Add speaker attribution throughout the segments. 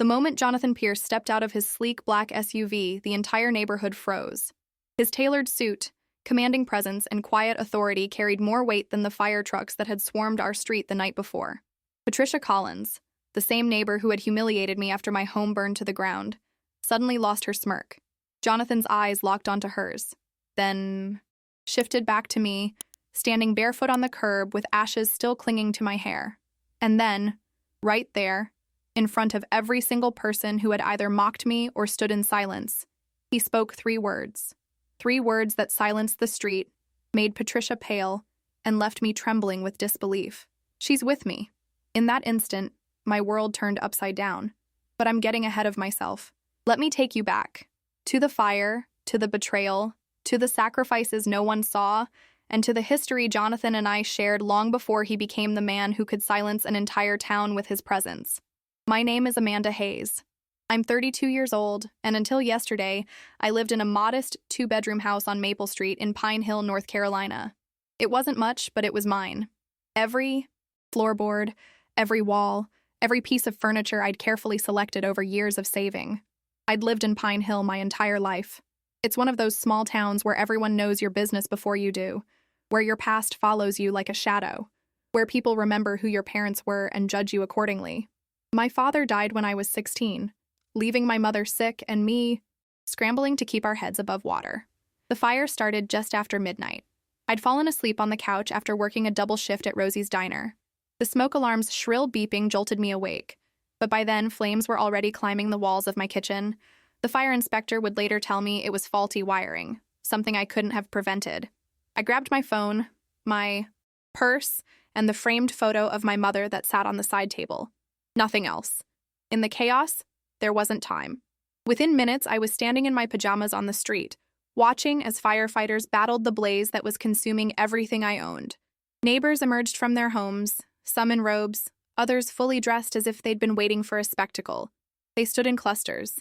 Speaker 1: The moment Jonathan Pierce stepped out of his sleek black SUV, the entire neighborhood froze. His tailored suit, commanding presence, and quiet authority carried more weight than the fire trucks that had swarmed our street the night before. Patricia Collins, the same neighbor who had humiliated me after my home burned to the ground, suddenly lost her smirk. Jonathan's eyes locked onto hers, then shifted back to me, standing barefoot on the curb with ashes still clinging to my hair. And then, right there, in front of every single person who had either mocked me or stood in silence, he spoke 3 words. 3 words that silenced the street, made Patricia pale, and left me trembling with disbelief. She's with me. In that instant, my world turned upside down. But I'm getting ahead of myself. Let me take you back. To the fire, to the betrayal, to the sacrifices no one saw, and to the history Jonathan and I shared long before he became the man who could silence an entire town with his presence. My name is Amanda Hayes. I'm 32 years old, and until yesterday, I lived in a modest 2-bedroom house on Maple Street in Pine Hill, North Carolina. It wasn't much, but it was mine. Every floorboard, every wall, every piece of furniture I'd carefully selected over years of saving. I'd lived in Pine Hill my entire life. It's one of those small towns where everyone knows your business before you do, where your past follows you like a shadow, where people remember who your parents were and judge you accordingly. My father died when I was 16, leaving my mother sick and me scrambling to keep our heads above water. The fire started just after midnight. I'd fallen asleep on the couch after working a double shift at Rosie's Diner. The smoke alarm's shrill beeping jolted me awake, but by then flames were already climbing the walls of my kitchen. The fire inspector would later tell me it was faulty wiring, something I couldn't have prevented. I grabbed my phone, my purse, and the framed photo of my mother that sat on the side table. Nothing else. In the chaos, there wasn't time. Within minutes, I was standing in my pajamas on the street, watching as firefighters battled the blaze that was consuming everything I owned. Neighbors emerged from their homes, some in robes, others fully dressed as if they'd been waiting for a spectacle. They stood in clusters,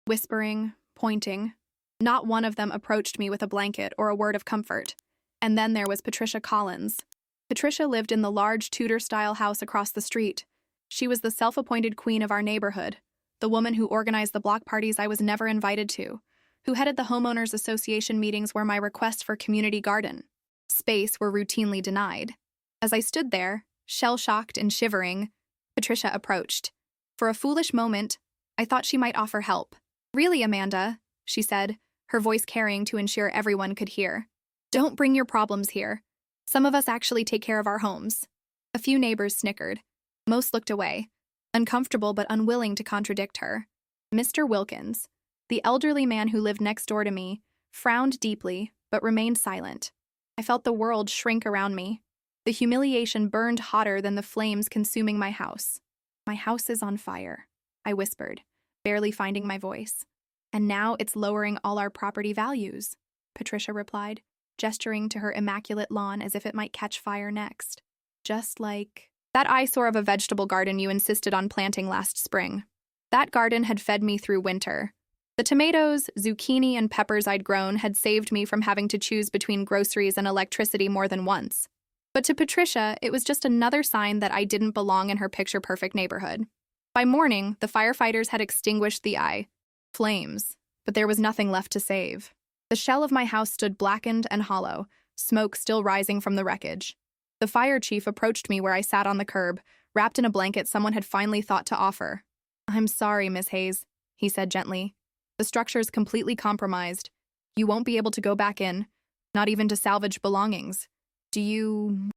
Speaker 1: whispering, pointing. Not one of them approached me with a blanket or a word of comfort. And then there was Patricia Collins. Patricia lived in the large Tudor-style house across the street. She was the self-appointed queen of our neighborhood, the woman who organized the block parties I was never invited to, who headed the homeowners association meetings where my requests for community garden space were routinely denied. As I stood there, shell-shocked and shivering, Patricia approached. For a foolish moment, I thought she might offer help. "Really, Amanda," she said, her voice carrying to ensure everyone could hear. "Don't bring your problems here. Some of us actually take care of our homes." A few neighbors snickered. Most looked away, uncomfortable but unwilling to contradict her. Mr. Wilkins, the elderly man who lived next door to me, frowned deeply but remained silent. I felt the world shrink around me. The humiliation burned hotter than the flames consuming my house. "My house is on fire," I whispered, barely finding my voice. "And now it's lowering all our property values," Patricia replied, gesturing to her immaculate lawn as if it might catch fire next. "Just like that eyesore of a vegetable garden you insisted on planting last spring. That garden had fed me through winter. The tomatoes, zucchini, and peppers I'd grown had saved me from having to choose between groceries and electricity more than once. But to Patricia, it was just another sign that I didn't belong in her picture-perfect neighborhood. By morning, the firefighters had extinguished the flames, but there was nothing left to save. The shell of my house stood blackened and hollow, smoke still rising from the wreckage. The fire chief approached me where I sat on the curb, wrapped in a blanket someone had finally thought to offer. "I'm sorry, Miss Hayes," he said gently. "The structure's completely compromised. You won't be able to go back in, not even to salvage belongings. Do you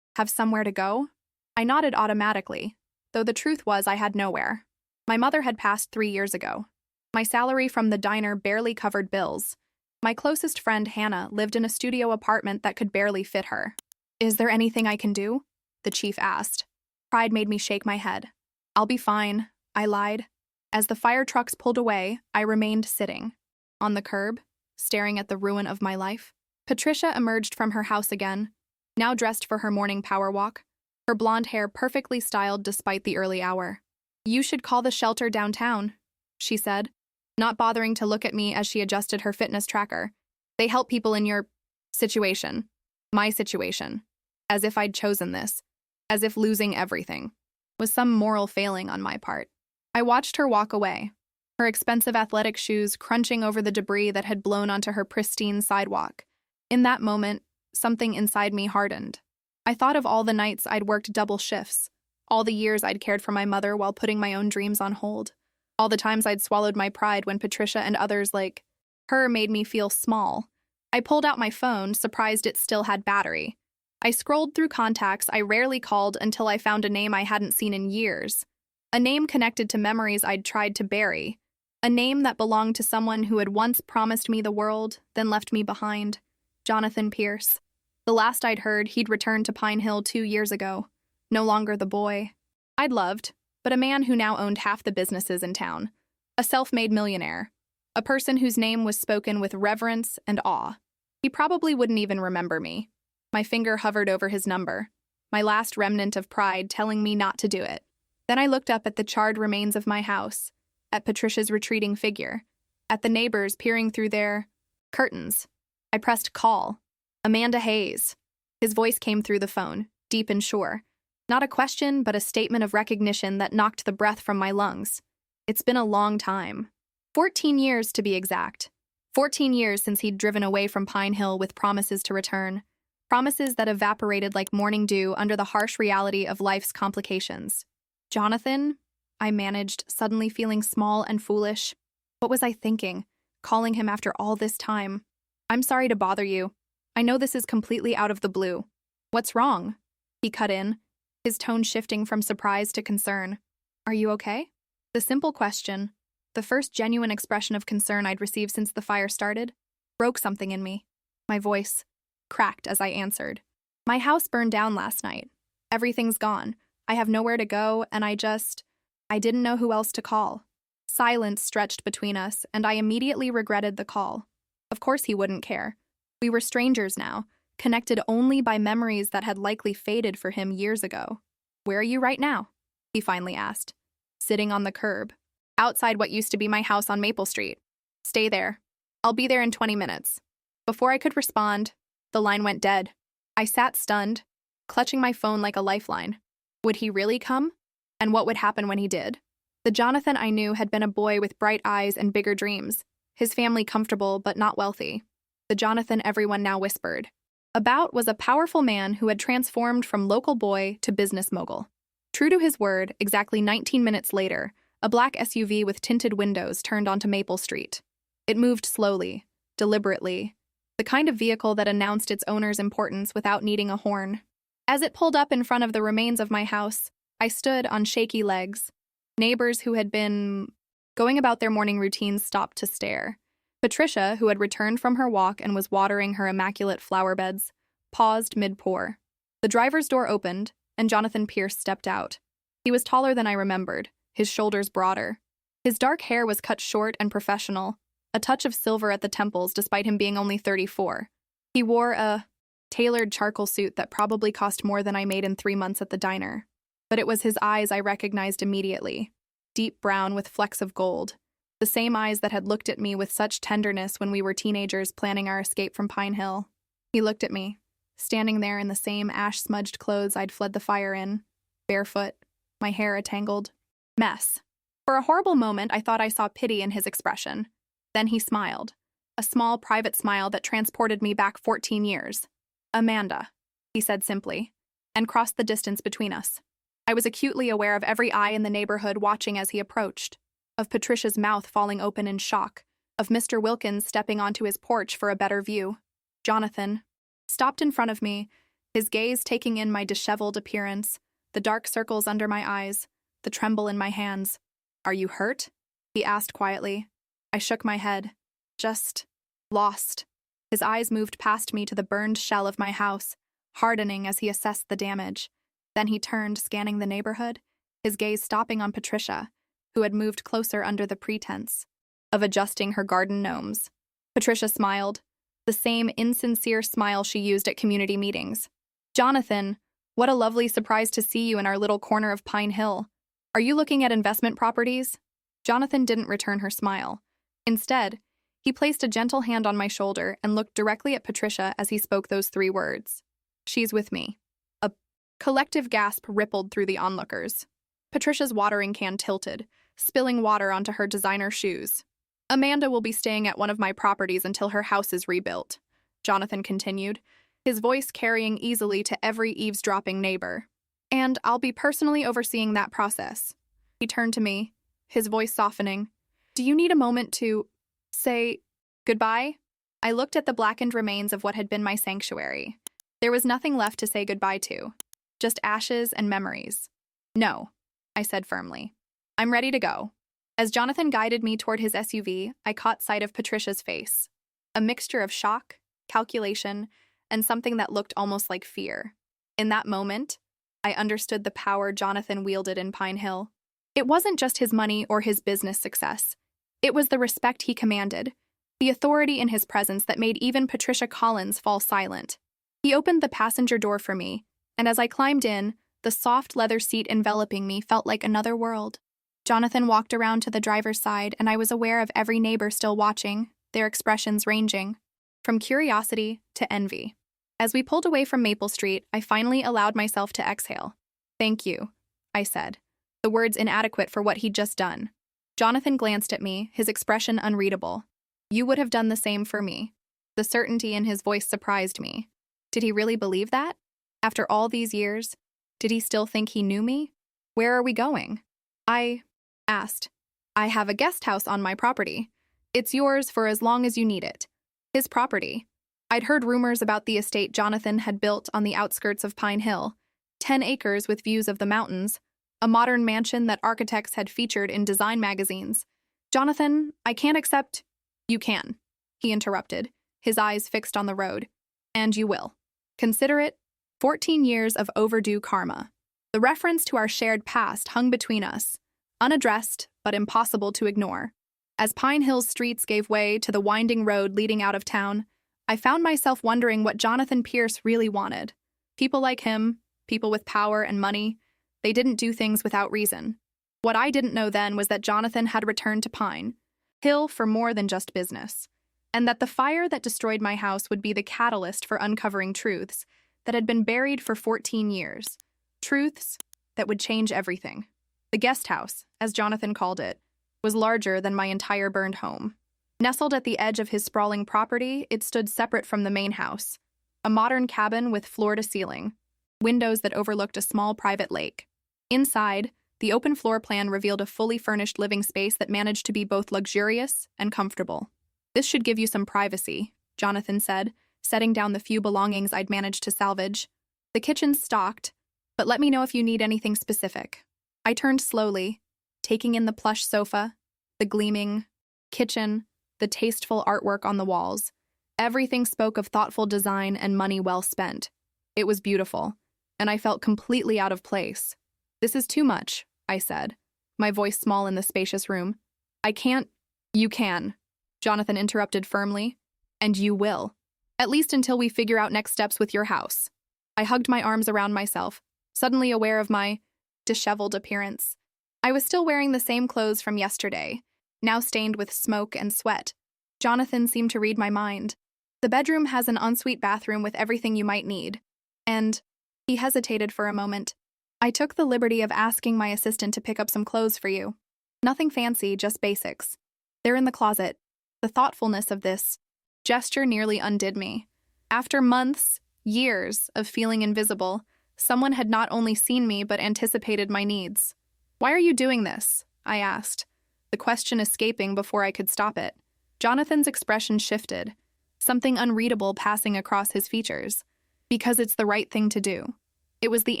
Speaker 1: have somewhere to go?" I nodded automatically, though the truth was I had nowhere. My mother had passed 3 years ago. My salary from the diner barely covered bills. My closest friend, Hannah, lived in a studio apartment that could barely fit her. "Is there anything I can do?" the chief asked. Pride made me shake my head. "I'll be fine," I lied. As the fire trucks pulled away, I remained sitting on the curb, staring at the ruin of my life. Patricia emerged from her house again, now dressed for her morning power walk, her blonde hair perfectly styled despite the early hour. "You should call the shelter downtown," she said, not bothering to look at me as she adjusted her fitness tracker. "They help people in your situation. My situation. As if I'd chosen this. As if losing everything was some moral failing on my part. I watched her walk away, her expensive athletic shoes crunching over the debris that had blown onto her pristine sidewalk. In that moment, something inside me hardened. I thought of all the nights I'd worked double shifts, all the years I'd cared for my mother while putting my own dreams on hold, all the times I'd swallowed my pride when Patricia and others like her made me feel small. I pulled out my phone, surprised it still had battery. I scrolled through contacts I rarely called until I found a name I hadn't seen in years. A name connected to memories I'd tried to bury. A name that belonged to someone who had once promised me the world, then left me behind. Jonathan Pierce. The last I'd heard, he'd returned to Pine Hill 2 years ago. No longer the boy I'd loved, but a man who now owned half the businesses in town. A self-made millionaire. A person whose name was spoken with reverence and awe. He probably wouldn't even remember me. My finger hovered over his number, my last remnant of pride telling me not to do it. Then I looked up at the charred remains of my house, at Patricia's retreating figure, at the neighbors peering through their curtains. I pressed call. Amanda Hayes. His voice came through the phone, deep and sure. Not a question, but a statement of recognition that knocked the breath from my lungs. It's been a long time. 14 years, to be exact. 14 years since he'd driven away from Pine Hill with promises to return. Promises that evaporated like morning dew under the harsh reality of life's complications. Jonathan, I managed, suddenly feeling small and foolish. What was I thinking, calling him after all this time? I'm sorry to bother you. I know this is completely out of the blue. What's wrong? He cut in, his tone shifting from surprise to concern. Are you okay? The simple question, the first genuine expression of concern I'd received since the fire started, broke something in me. My voice cracked as I answered. My house burned down last night. Everything's gone. I have nowhere to go, and I didn't know who else to call. Silence stretched between us, and I immediately regretted the call. Of course he wouldn't care. We were strangers now, connected only by memories that had likely faded for him years ago. Where are you right now? He finally asked. Sitting on the curb, outside what used to be my house on Maple Street. Stay there. I'll be there in 20 minutes. Before I could respond, the line went dead. I sat stunned, clutching my phone like a lifeline. Would he really come? And what would happen when he did? The Jonathan I knew had been a boy with bright eyes and bigger dreams, his family comfortable but not wealthy. The Jonathan everyone now whispered about was a powerful man who had transformed from local boy to business mogul. True to his word, exactly 19 minutes later, a black SUV with tinted windows turned onto Maple Street. It moved slowly, deliberately, the kind of vehicle that announced its owner's importance without needing a horn. As it pulled up in front of the remains of my house, I stood on shaky legs. Neighbors who had been going about their morning routines stopped to stare. Patricia, who had returned from her walk and was watering her immaculate flower beds, paused mid-pour. The driver's door opened, and Jonathan Pierce stepped out. He was taller than I remembered, his shoulders broader. His dark hair was cut short and professional, a touch of silver at the temples despite him being only 34. He wore a tailored charcoal suit that probably cost more than I made in 3 months at the diner. But it was his eyes I recognized immediately, deep brown with flecks of gold. The same eyes that had looked at me with such tenderness when we were teenagers planning our escape from Pine Hill. He looked at me, standing there in the same ash-smudged clothes I'd fled the fire in, barefoot, my hair a tangled mess. For a horrible moment, I thought I saw pity in his expression. Then he smiled, a small, private smile that transported me back 14 years. Amanda, he said simply, and crossed the distance between us. I was acutely aware of every eye in the neighborhood watching as he approached, of Patricia's mouth falling open in shock, of Mr. Wilkins stepping onto his porch for a better view. Jonathan stopped in front of me, his gaze taking in my disheveled appearance, the dark circles under my eyes, the tremble in my hands. Are you hurt? He asked quietly. I shook my head. Just lost. His eyes moved past me to the burned shell of my house, hardening as he assessed the damage. Then he turned, scanning the neighborhood, his gaze stopping on Patricia, who had moved closer under the pretense of adjusting her garden gnomes. Patricia smiled, the same insincere smile she used at community meetings. Jonathan, what a lovely surprise to see you in our little corner of Pine Hill. Are you looking at investment properties? Jonathan didn't return her smile. Instead, he placed a gentle hand on my shoulder and looked directly at Patricia as he spoke those 3 words. She's with me. A collective gasp rippled through the onlookers. Patricia's watering can tilted, spilling water onto her designer shoes. Amanda will be staying at one of my properties until her house is rebuilt, Jonathan continued, his voice carrying easily to every eavesdropping neighbor. And I'll be personally overseeing that process. He turned to me, his voice softening. Do you need a moment to say goodbye? I looked at the blackened remains of what had been my sanctuary. There was nothing left to say goodbye to, just ashes and memories. No, I said firmly. I'm ready to go. As Jonathan guided me toward his SUV, I caught sight of Patricia's face, a mixture of shock, calculation, and something that looked almost like fear. In that moment, I understood the power Jonathan wielded in Pine Hill. It wasn't just his money or his business success. It was the respect he commanded, the authority in his presence that made even Patricia Collins fall silent. He opened the passenger door for me, and as I climbed in, the soft leather seat enveloping me felt like another world. Jonathan walked around to the driver's side, and I was aware of every neighbor still watching, their expressions ranging from curiosity to envy. As we pulled away from Maple Street, I finally allowed myself to exhale. Thank you, I said, the words inadequate for what he'd just done. Jonathan glanced at me, his expression unreadable. You would have done the same for me. The certainty in his voice surprised me. Did he really believe that? After all these years, did he still think he knew me? Where are we going? I asked. I have a guest house on my property. It's yours for as long as you need it. His property. I'd heard rumors about the estate Jonathan had built on the outskirts of Pine Hill, 10 acres with views of the mountains, a modern mansion that architects had featured in design magazines. Jonathan, I can't accept. You can, he interrupted, his eyes fixed on the road. And you will. Consider it 14 years of overdue karma. The reference to our shared past hung between us, unaddressed but impossible to ignore. As Pine Hill's streets gave way to the winding road leading out of town, I found myself wondering what Jonathan Pierce really wanted. People like him, people with power and money, they didn't do things without reason. What I didn't know then was that Jonathan had returned to Pine Hill for more than just business, and that the fire that destroyed my house would be the catalyst for uncovering truths that had been buried for 14 years. Truths that would change everything. The guest house, as Jonathan called it, was larger than my entire burned home. Nestled at the edge of his sprawling property, it stood separate from the main house, a modern cabin with floor-to-ceiling, windows that overlooked a small private lake. Inside, the open floor plan revealed a fully furnished living space that managed to be both luxurious and comfortable. This should give you some privacy, Jonathan said, setting down the few belongings I'd managed to salvage. The kitchen's stocked, but let me know if you need anything specific. I turned slowly, taking in the plush sofa, the gleaming kitchen, the tasteful artwork on the walls. Everything spoke of thoughtful design and money well spent. It was beautiful, and I felt completely out of place. This is too much, I said, my voice small in the spacious room. I can't. You can, Jonathan interrupted firmly. And you will. At least until we figure out next steps with your house. I hugged my arms around myself, suddenly aware of my disheveled appearance. I was still wearing the same clothes from yesterday, now stained with smoke and sweat. Jonathan seemed to read my mind. The bedroom has an ensuite bathroom with everything you might need. And he hesitated for a moment. I took the liberty of asking my assistant to pick up some clothes for you. Nothing fancy, just basics. They're in the closet. The thoughtfulness of this gesture nearly undid me. After months, years of feeling invisible, someone had not only seen me but anticipated my needs. Why are you doing this? I asked, the question escaping before I could stop it. Jonathan's expression shifted, something unreadable passing across his features. Because it's the right thing to do. It was the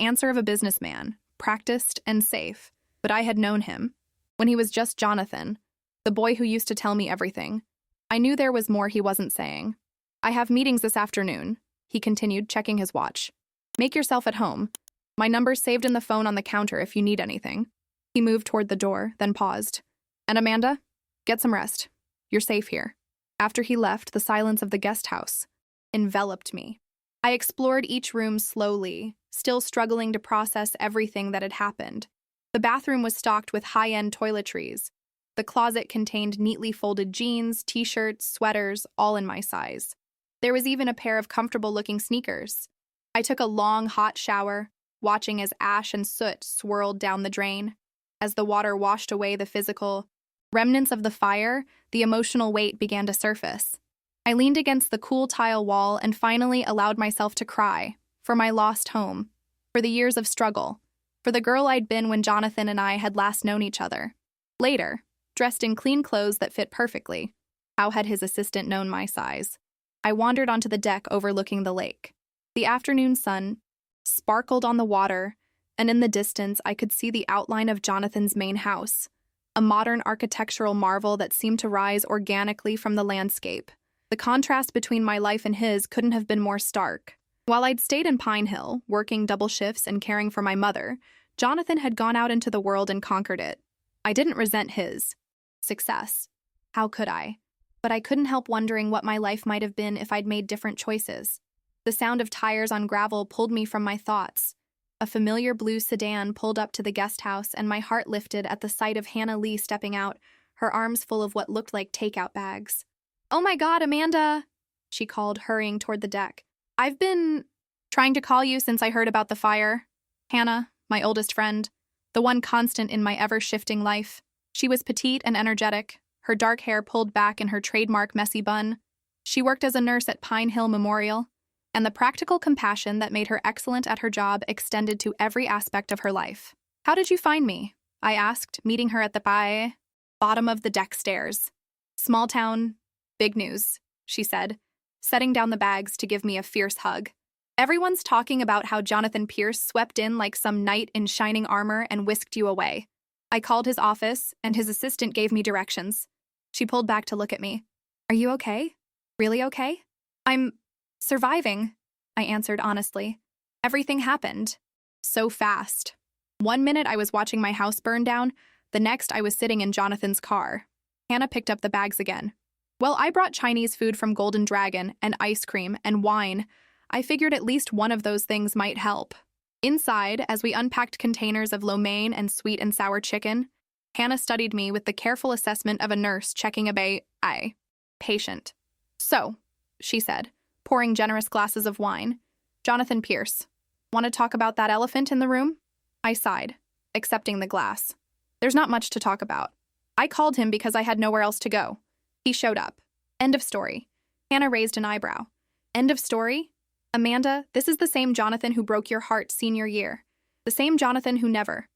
Speaker 1: answer of a businessman, practiced and safe, but I had known him. When he was just Jonathan, the boy who used to tell me everything. I knew there was more he wasn't saying. I have meetings this afternoon, he continued, checking his watch. Make yourself at home. My number's saved in the phone on the counter if you need anything. He moved toward the door, then paused. And Amanda, get some rest. You're safe here. After he left, the silence of the guest house enveloped me. I explored each room slowly, still struggling to process everything that had happened. The bathroom was stocked with high-end toiletries. The closet contained neatly folded jeans, t-shirts, sweaters, all in my size. There was even a pair of comfortable-looking sneakers. I took a long, hot shower, watching as ash and soot swirled down the drain. As the water washed away the physical remnants of the fire, the emotional weight began to surface. I leaned against the cool tile wall and finally allowed myself to cry for my lost home, for the years of struggle, for the girl I'd been when Jonathan and I had last known each other. Later, dressed in clean clothes that fit perfectly, how had his assistant known my size? I wandered onto the deck overlooking the lake. The afternoon sun sparkled on the water, and in the distance I could see the outline of Jonathan's main house, a modern architectural marvel that seemed to rise organically from the landscape. The contrast between my life and his couldn't have been more stark. While I'd stayed in Pine Hill, working double shifts and caring for my mother, Jonathan had gone out into the world and conquered it. I didn't resent his success. How could I? But I couldn't help wondering what my life might have been if I'd made different choices. The sound of tires on gravel pulled me from my thoughts. A familiar blue sedan pulled up to the guest house, and my heart lifted at the sight of Hannah Lee stepping out, her arms full of what looked like takeout bags. "Oh my God, Amanda," she called, hurrying toward the deck. "I've been trying to call you since I heard about the fire." Hannah, my oldest friend, the one constant in my ever-shifting life. She was petite and energetic, her dark hair pulled back in her trademark messy bun. She worked as a nurse at Pine Hill Memorial, and the practical compassion that made her excellent at her job extended to every aspect of her life. "How did you find me?" I asked, meeting her at the bottom of the deck stairs. "Small town, big news," she said, setting down the bags to give me a fierce hug. "Everyone's talking about how Jonathan Pierce swept in like some knight in shining armor and whisked you away." I called his office, and his assistant gave me directions. She pulled back to look at me. "Are you okay? Really okay?" "I'm surviving," I answered honestly. "Everything happened so fast. One minute I was watching my house burn down, the next I was sitting in Jonathan's car." Hannah picked up the bags again. "Well, I brought Chinese food from Golden Dragon, and ice cream, and wine. I figured at least one of those things might help." Inside, as we unpacked containers of lo mein and sweet and sour chicken, Hannah studied me with the careful assessment of a nurse checking a patient. "So," she said, pouring generous glasses of wine, "Jonathan Pierce, want to talk about that elephant in the room?" I sighed, accepting the glass. "There's not much to talk about. I called him because I had nowhere else to go. He showed up. End of story." Hannah raised an eyebrow. "End of story? Amanda, this is the same Jonathan who broke your heart senior year. The same Jonathan who never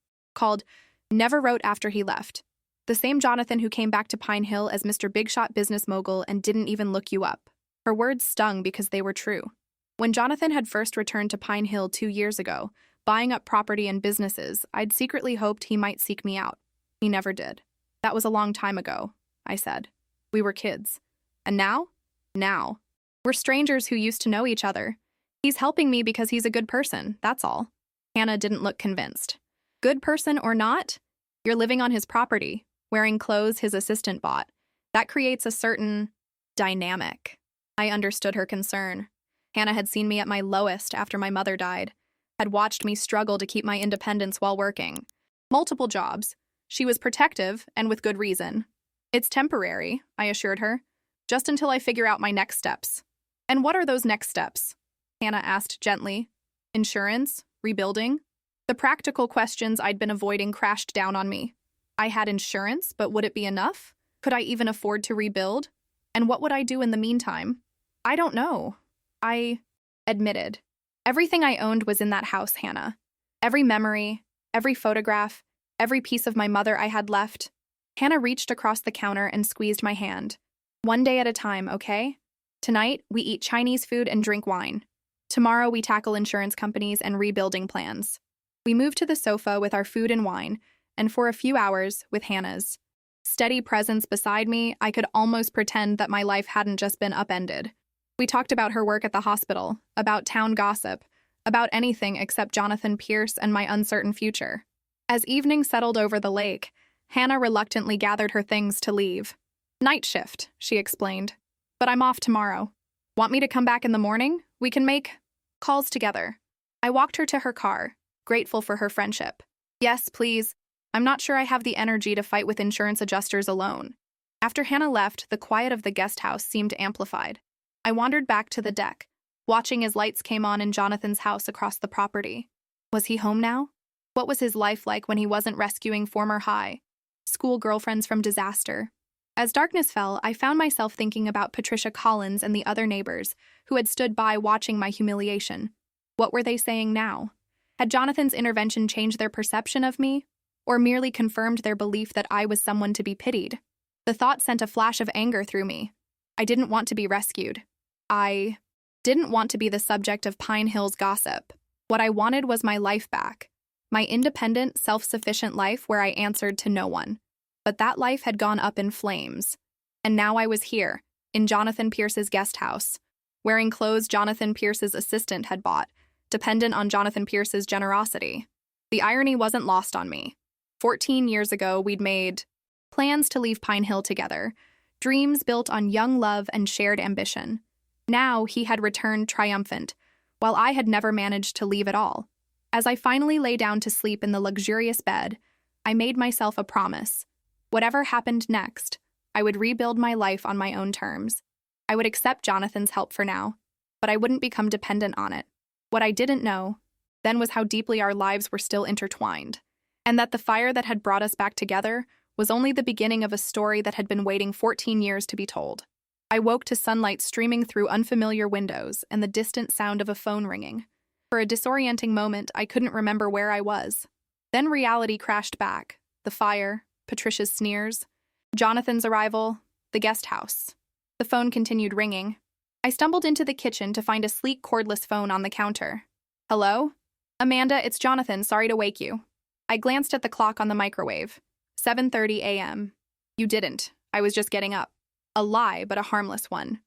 Speaker 1: wrote after he left. The same Jonathan who came back to Pine Hill as Mr. Big Shot business mogul and didn't even look you up." Her words stung because they were true. When Jonathan had first returned to Pine Hill 2 years ago, buying up property and businesses, I'd secretly hoped he might seek me out. He never did. "That was a long time ago," I said. "We were kids. And now? Now. We're strangers who used to know each other. He's helping me because he's a good person, that's all." Hannah didn't look convinced. "Good person or not? You're living on his property, wearing clothes his assistant bought. That creates a certain dynamic." I understood her concern. Hannah had seen me at my lowest after my mother died, had watched me struggle to keep my independence while working. Multiple jobs. She was protective, and with good reason. "It's temporary," I assured her, "just until I figure out my next steps." "And what are those next steps?" Hannah asked gently. "Insurance? Rebuilding?" The practical questions I'd been avoiding crashed down on me. I had insurance, but would it be enough? Could I even afford to rebuild? And what would I do in the meantime? "I don't know," I admitted. "Everything I owned was in that house, Hannah. Every memory, every photograph, every piece of my mother I had left." Hannah reached across the counter and squeezed my hand. "One day at a time, okay? Tonight, we eat Chinese food and drink wine. Tomorrow, we tackle insurance companies and rebuilding plans." We moved to the sofa with our food and wine, and for a few hours, with Hannah's steady presence beside me, I could almost pretend that my life hadn't just been upended. We talked about her work at the hospital, about town gossip, about anything except Jonathan Pierce and my uncertain future. As evening settled over the lake, Hannah reluctantly gathered her things to leave. "Night shift," she explained. "But I'm off tomorrow. Want me to come back in the morning? We can make calls together." I walked her to her car, grateful for her friendship. "Yes, please. I'm not sure I have the energy to fight with insurance adjusters alone." After Hannah left, the quiet of the guest house seemed amplified. I wandered back to the deck, watching as lights came on in Jonathan's house across the property. Was he home now? What was his life like when he wasn't rescuing former high school girlfriends from disaster? As darkness fell, I found myself thinking about Patricia Collins and the other neighbors who had stood by watching my humiliation. What were they saying now? Had Jonathan's intervention changed their perception of me, or merely confirmed their belief that I was someone to be pitied? The thought sent a flash of anger through me. I didn't want to be rescued. I didn't want to be the subject of Pine Hill's gossip. What I wanted was my life back. My independent, self-sufficient life where I answered to no one. But that life had gone up in flames. And now I was here, in Jonathan Pierce's guest house, wearing clothes Jonathan Pierce's assistant had bought, dependent on Jonathan Pierce's generosity. The irony wasn't lost on me. 14 years ago, we'd made plans to leave Pine Hill together, dreams built on young love and shared ambition. Now he had returned triumphant, while I had never managed to leave at all. As I finally lay down to sleep in the luxurious bed, I made myself a promise. Whatever happened next, I would rebuild my life on my own terms. I would accept Jonathan's help for now, but I wouldn't become dependent on it. What I didn't know then was how deeply our lives were still intertwined, and that the fire that had brought us back together was only the beginning of a story that had been waiting 14 years to be told. I woke to sunlight streaming through unfamiliar windows and the distant sound of a phone ringing. For a disorienting moment, I couldn't remember where I was. Then reality crashed back. The fire, Patricia's sneers, Jonathan's arrival, the guest house. The phone continued ringing. I stumbled into the kitchen to find a sleek cordless phone on the counter. Hello? Amanda, it's Jonathan, sorry to wake you. I glanced at the clock on the microwave. 7:30 a.m. You didn't. I was just getting up. A lie, but a harmless one.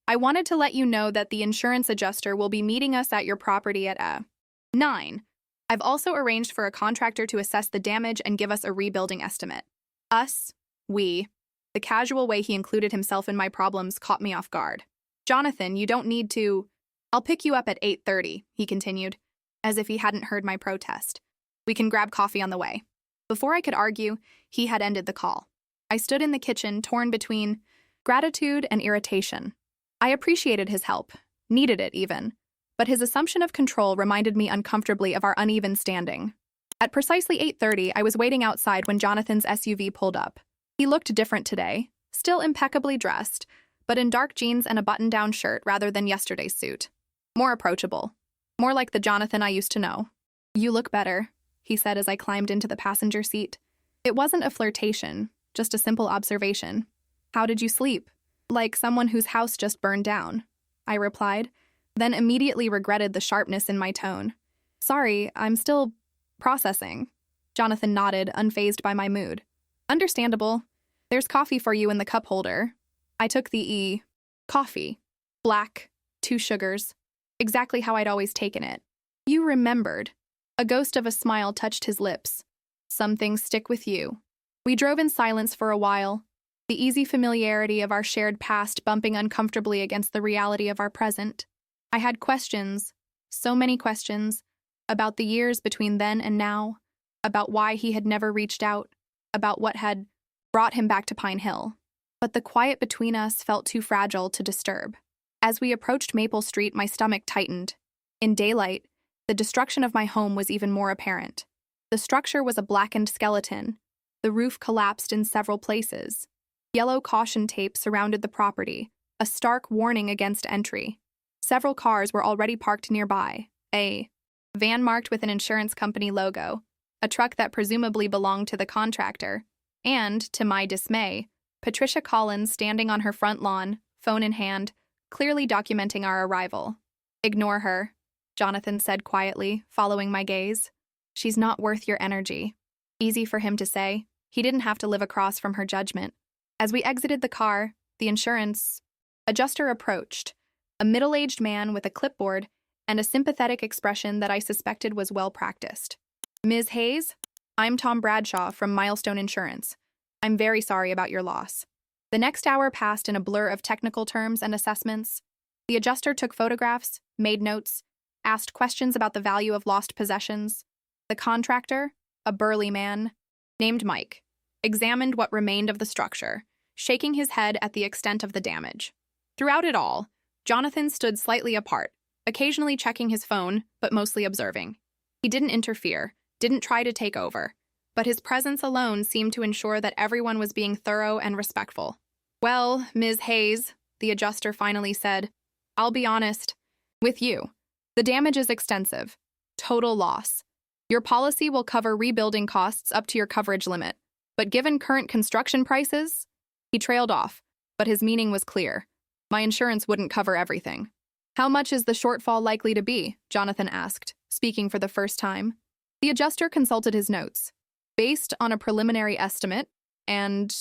Speaker 1: I wanted to let you know that the insurance adjuster will be meeting us at your property at 9. I've also arranged for a contractor to assess the damage and give us a rebuilding estimate. Us, we. The casual way he included himself in my problems caught me off guard. Jonathan, you don't need to. I'll pick you up at 8:30, he continued, as if he hadn't heard my protest. We can grab coffee on the way. Before I could argue, he had ended the call. I stood in the kitchen, torn between gratitude and irritation. I appreciated his help, needed it even, but his assumption of control reminded me uncomfortably of our uneven standing. At precisely 8:30, I was waiting outside when Jonathan's SUV pulled up. He looked different today, still impeccably dressed, but in dark jeans and a button-down shirt rather than yesterday's suit. More approachable. More like the Jonathan I used to know. You look better, he said as I climbed into the passenger seat. It wasn't a flirtation, just a simple observation. How did you sleep? Like someone whose house just burned down, I replied, then immediately regretted the sharpness in my tone. Sorry, I'm still processing. Jonathan nodded, unfazed by my mood. Understandable. There's coffee for you in the cup holder. I took the coffee. Black, 2 sugars. Exactly how I'd always taken it. You remembered. A ghost of a smile touched his lips. Some things stick with you. We drove in silence for a while, the easy familiarity of our shared past bumping uncomfortably against the reality of our present. I had questions, so many questions, about the years between then and now, about why he had never reached out, about what had brought him back to Pine Hill. But the quiet between us felt too fragile to disturb. As we approached Maple Street, my stomach tightened. In daylight, the destruction of my home was even more apparent. The structure was a blackened skeleton. The roof collapsed in several places. Yellow caution tape surrounded the property, a stark warning against entry. Several cars were already parked nearby. A van marked with an insurance company logo, a truck that presumably belonged to the contractor, and, to my dismay, Patricia Collins standing on her front lawn, phone in hand, clearly documenting our arrival. Ignore her, Jonathan said quietly, following my gaze. She's not worth your energy. Easy for him to say. He didn't have to live across from her judgment. As we exited the car, the insurance adjuster approached, a middle-aged man with a clipboard and a sympathetic expression that I suspected was well-practiced. Ms. Hayes, I'm Tom Bradshaw from Milestone Insurance. I'm very sorry about your loss. The next hour passed in a blur of technical terms and assessments. The adjuster took photographs, made notes, asked questions about the value of lost possessions. The contractor, a burly man named Mike, examined what remained of the structure, shaking his head at the extent of the damage. Throughout it all, Jonathan stood slightly apart, occasionally checking his phone, but mostly observing. He didn't interfere, didn't try to take over, but his presence alone seemed to ensure that everyone was being thorough and respectful. "Well, Ms. Hayes," the adjuster finally said, "I'll be honest with you. The damage is extensive. Total loss. Your policy will cover rebuilding costs up to your coverage limit, but given current construction prices—" He trailed off, but his meaning was clear. My insurance wouldn't cover everything. "How much is the shortfall likely to be?" Jonathan asked, speaking for the first time. The adjuster consulted his notes. "Based on a preliminary estimate and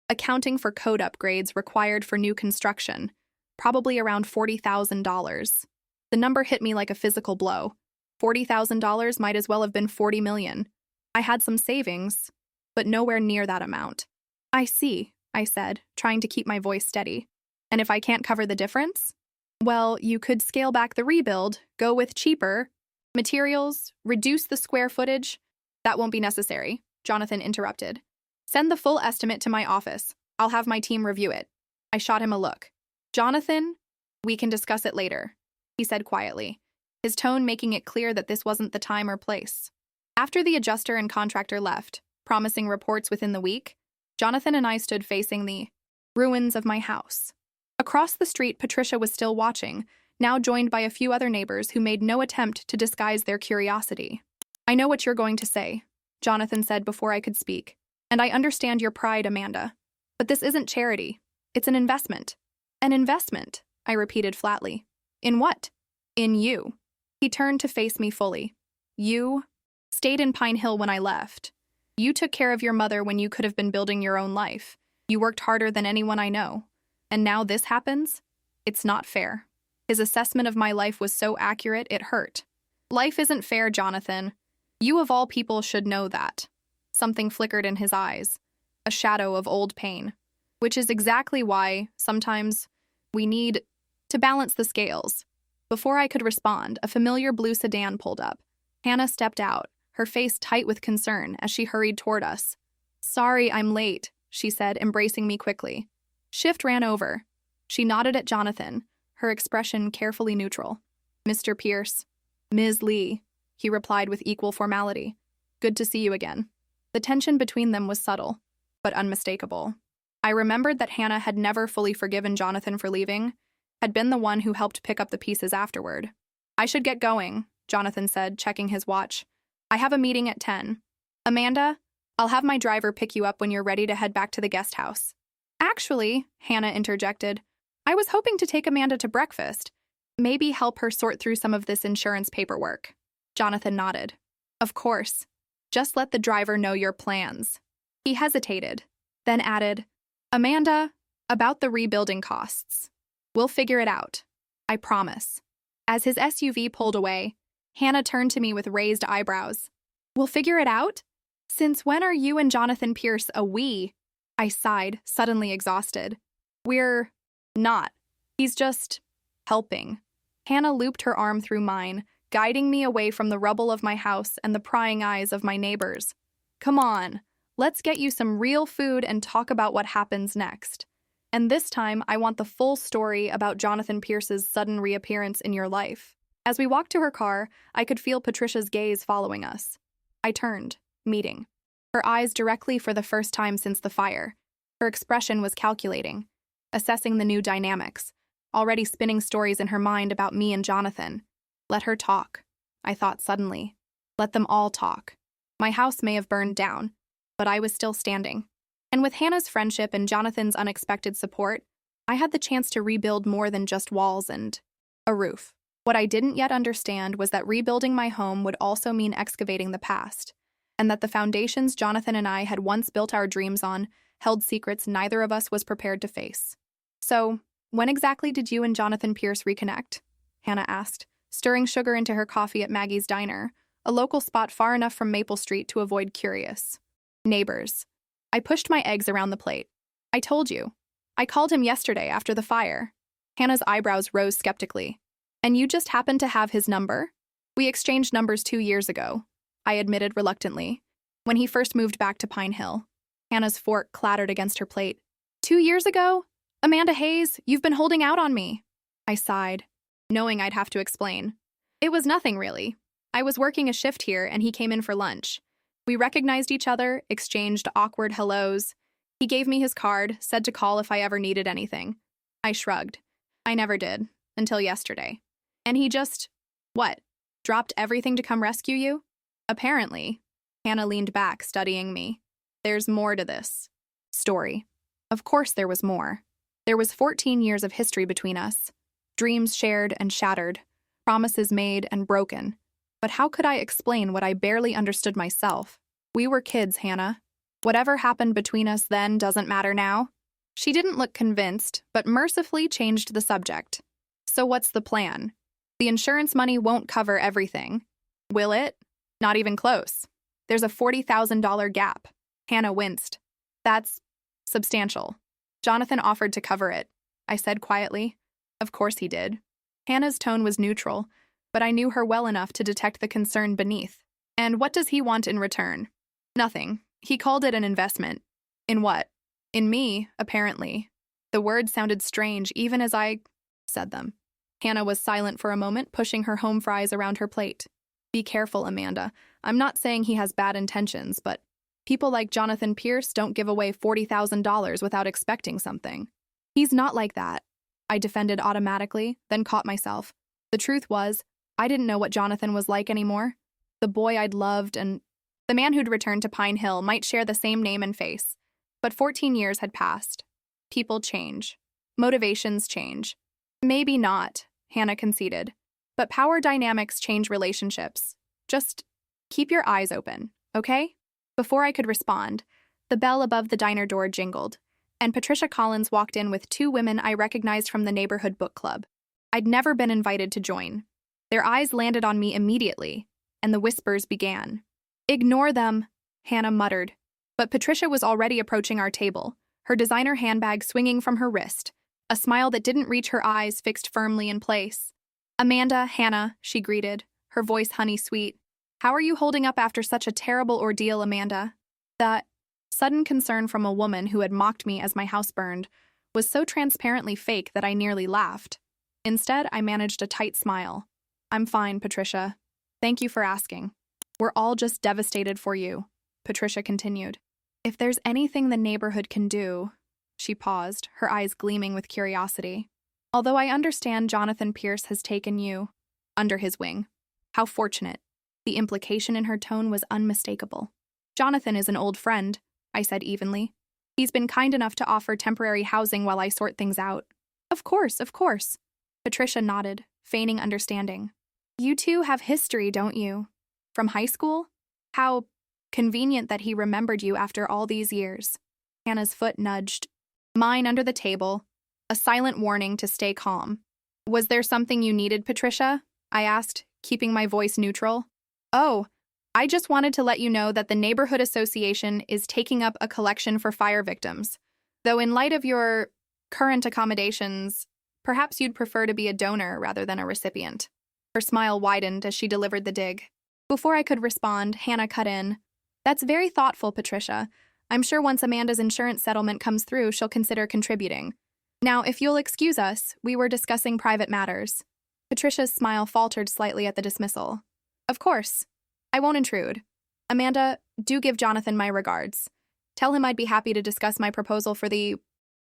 Speaker 1: accounting for code upgrades required for new construction, probably around $40,000. The number hit me like a physical blow. $40,000 might as well have been $40 million. I had some savings, but nowhere near that amount. "I see," I said, trying to keep my voice steady. "And if I can't cover the difference? Well, you could scale back the rebuild, go with cheaper materials, reduce the square footage." "That won't be necessary," Jonathan interrupted. "Send the full estimate to my office. I'll have my team review it." I shot him a look. "Jonathan, we can discuss it later," he said quietly, his tone making it clear that this wasn't the time or place. After the adjuster and contractor left, promising reports within the week, Jonathan and I stood facing the ruins of my house. Across the street, Patricia was still watching, now joined by a few other neighbors who made no attempt to disguise their curiosity. "I know what you're going to say," Jonathan said before I could speak, "and I understand your pride, Amanda. But this isn't charity. It's an investment." "An investment," I repeated flatly. "In what?" "In you." He turned to face me fully. "You stayed in Pine Hill when I left. You took care of your mother when you could have been building your own life. You worked harder than anyone I know. And now this happens? It's not fair." His assessment of my life was so accurate it hurt. "Life isn't fair, Jonathan. You of all people should know that." Something flickered in his eyes, a shadow of old pain. "Which is exactly why, sometimes, we need to balance the scales." Before I could respond, a familiar blue sedan pulled up. Hannah stepped out, her face tight with concern as she hurried toward us. "Sorry I'm late," she said, embracing me quickly. Shift ran over. She nodded at Jonathan, her expression carefully neutral. "Mr. Pierce." "Ms. Lee," he replied with equal formality. "Good to see you again." The tension between them was subtle, but unmistakable. I remembered that Hannah had never fully forgiven Jonathan for leaving, had been the one who helped pick up the pieces afterward. "I should get going," Jonathan said, checking his watch. "I have a meeting at 10. Amanda, I'll have my driver pick you up when you're ready to head back to the guest house." "Actually," Hannah interjected, "I was hoping to take Amanda to breakfast. Maybe help her sort through some of this insurance paperwork." Jonathan nodded. "Of course. Just let the driver know your plans." He hesitated, then added, "Amanda, about the rebuilding costs. We'll figure it out. I promise." As his SUV pulled away, Hannah turned to me with raised eyebrows. "We'll figure it out? Since when are you and Jonathan Pierce a we?" I sighed, suddenly exhausted. "We're not. He's just helping." Hannah looped her arm through mine, guiding me away from the rubble of my house and the prying eyes of my neighbors. "Come on, let's get you some real food and talk about what happens next. And this time, I want the full story about Jonathan Pierce's sudden reappearance in your life." As we walked to her car, I could feel Patricia's gaze following us. I turned, meeting her eyes directly for the first time since the fire. Her expression was calculating, assessing the new dynamics, already spinning stories in her mind about me and Jonathan. Let her talk, I thought suddenly. Let them all talk. My house may have burned down, but I was still standing. And with Hannah's friendship and Jonathan's unexpected support, I had the chance to rebuild more than just walls and a roof. What I didn't yet understand was that rebuilding my home would also mean excavating the past, and that the foundations Jonathan and I had once built our dreams on held secrets neither of us was prepared to face. "So, when exactly did you and Jonathan Pierce reconnect?" Hannah asked, stirring sugar into her coffee at Maggie's Diner, a local spot far enough from Maple Street to avoid curious neighbors. I pushed my eggs around the plate. "I told you. I called him yesterday after the fire." Hannah's eyebrows rose skeptically. "And you just happened to have his number?" "We exchanged numbers 2 years ago," I admitted reluctantly, "when he first moved back to Pine Hill." Hannah's fork clattered against her plate. 2 years ago? Amanda Hayes, you've been holding out on me." I sighed, knowing I'd have to explain. "It was nothing, really. I was working a shift here and he came in for lunch. We recognized each other, exchanged awkward hellos. He gave me his card, said to call if I ever needed anything. I shrugged. I never did, until yesterday. And he just, what, dropped everything to come rescue you? Apparently. Hannah leaned back, studying me. There's more to this story. Of course there was more. There was 14 years of history between us. Dreams shared and shattered. Promises made and broken. But how could I explain what I barely understood myself? We were kids, Hannah. Whatever happened between us then doesn't matter now. She didn't look convinced, but mercifully changed the subject. So what's the plan? The insurance money won't cover everything. Will it? Not even close. There's a $40,000 gap. Hannah winced. That's substantial. Jonathan offered to cover it, I said quietly. Of course he did. Hannah's tone was neutral, but I knew her well enough to detect the concern beneath. And what does he want in return? Nothing. He called it an investment. In what? In me, apparently. The words sounded strange even as I said them. Hannah was silent for a moment, pushing her home fries around her plate. Be careful, Amanda. I'm not saying he has bad intentions, but people like Jonathan Pierce don't give away $40,000 without expecting something. He's not like that. I defended automatically, then caught myself. The truth was, I didn't know what Jonathan was like anymore. The boy I'd loved and the man who'd returned to Pine Hill might share the same name and face. But 14 years had passed. People change. Motivations change. Maybe not, Hannah conceded. But power dynamics change relationships. Just keep your eyes open, okay? Before I could respond, the bell above the diner door jingled, and Patricia Collins walked in with two women I recognized from the neighborhood book club. I'd never been invited to join. Their eyes landed on me immediately, and the whispers began. Ignore them, Hannah muttered. But Patricia was already approaching our table, her designer handbag swinging from her wrist, a smile that didn't reach her eyes fixed firmly in place. Amanda, Hannah, she greeted, her voice honey-sweet. How are you holding up after such a terrible ordeal, Amanda? That sudden concern from a woman who had mocked me as my house burned was so transparently fake that I nearly laughed. Instead, I managed a tight smile. I'm fine, Patricia. Thank you for asking. We're all just devastated for you, Patricia continued. If there's anything the neighborhood can do, she paused, her eyes gleaming with curiosity. Although I understand Jonathan Pierce has taken you under his wing. How fortunate. The implication in her tone was unmistakable. Jonathan is an old friend, I said evenly. He's been kind enough to offer temporary housing while I sort things out. Of course, of course. Patricia nodded, feigning understanding. You two have history, don't you? From high school? How convenient that he remembered you after all these years. Hannah's foot nudged mine under the table, a silent warning to stay calm. Was there something you needed, Patricia? I asked, keeping my voice neutral. Oh, I just wanted to let you know that the Neighborhood Association is taking up a collection for fire victims. Though in light of your current accommodations, perhaps you'd prefer to be a donor rather than a recipient. Her smile widened as she delivered the dig. Before I could respond, Hannah cut in. That's very thoughtful, Patricia. I'm sure once Amanda's insurance settlement comes through, she'll consider contributing. Now, if you'll excuse us, we were discussing private matters. Patricia's smile faltered slightly at the dismissal. Of course. I won't intrude. Amanda, do give Jonathan my regards. Tell him I'd be happy to discuss my proposal for the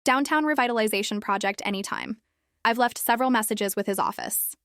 Speaker 1: downtown revitalization project anytime. I've left several messages with his office.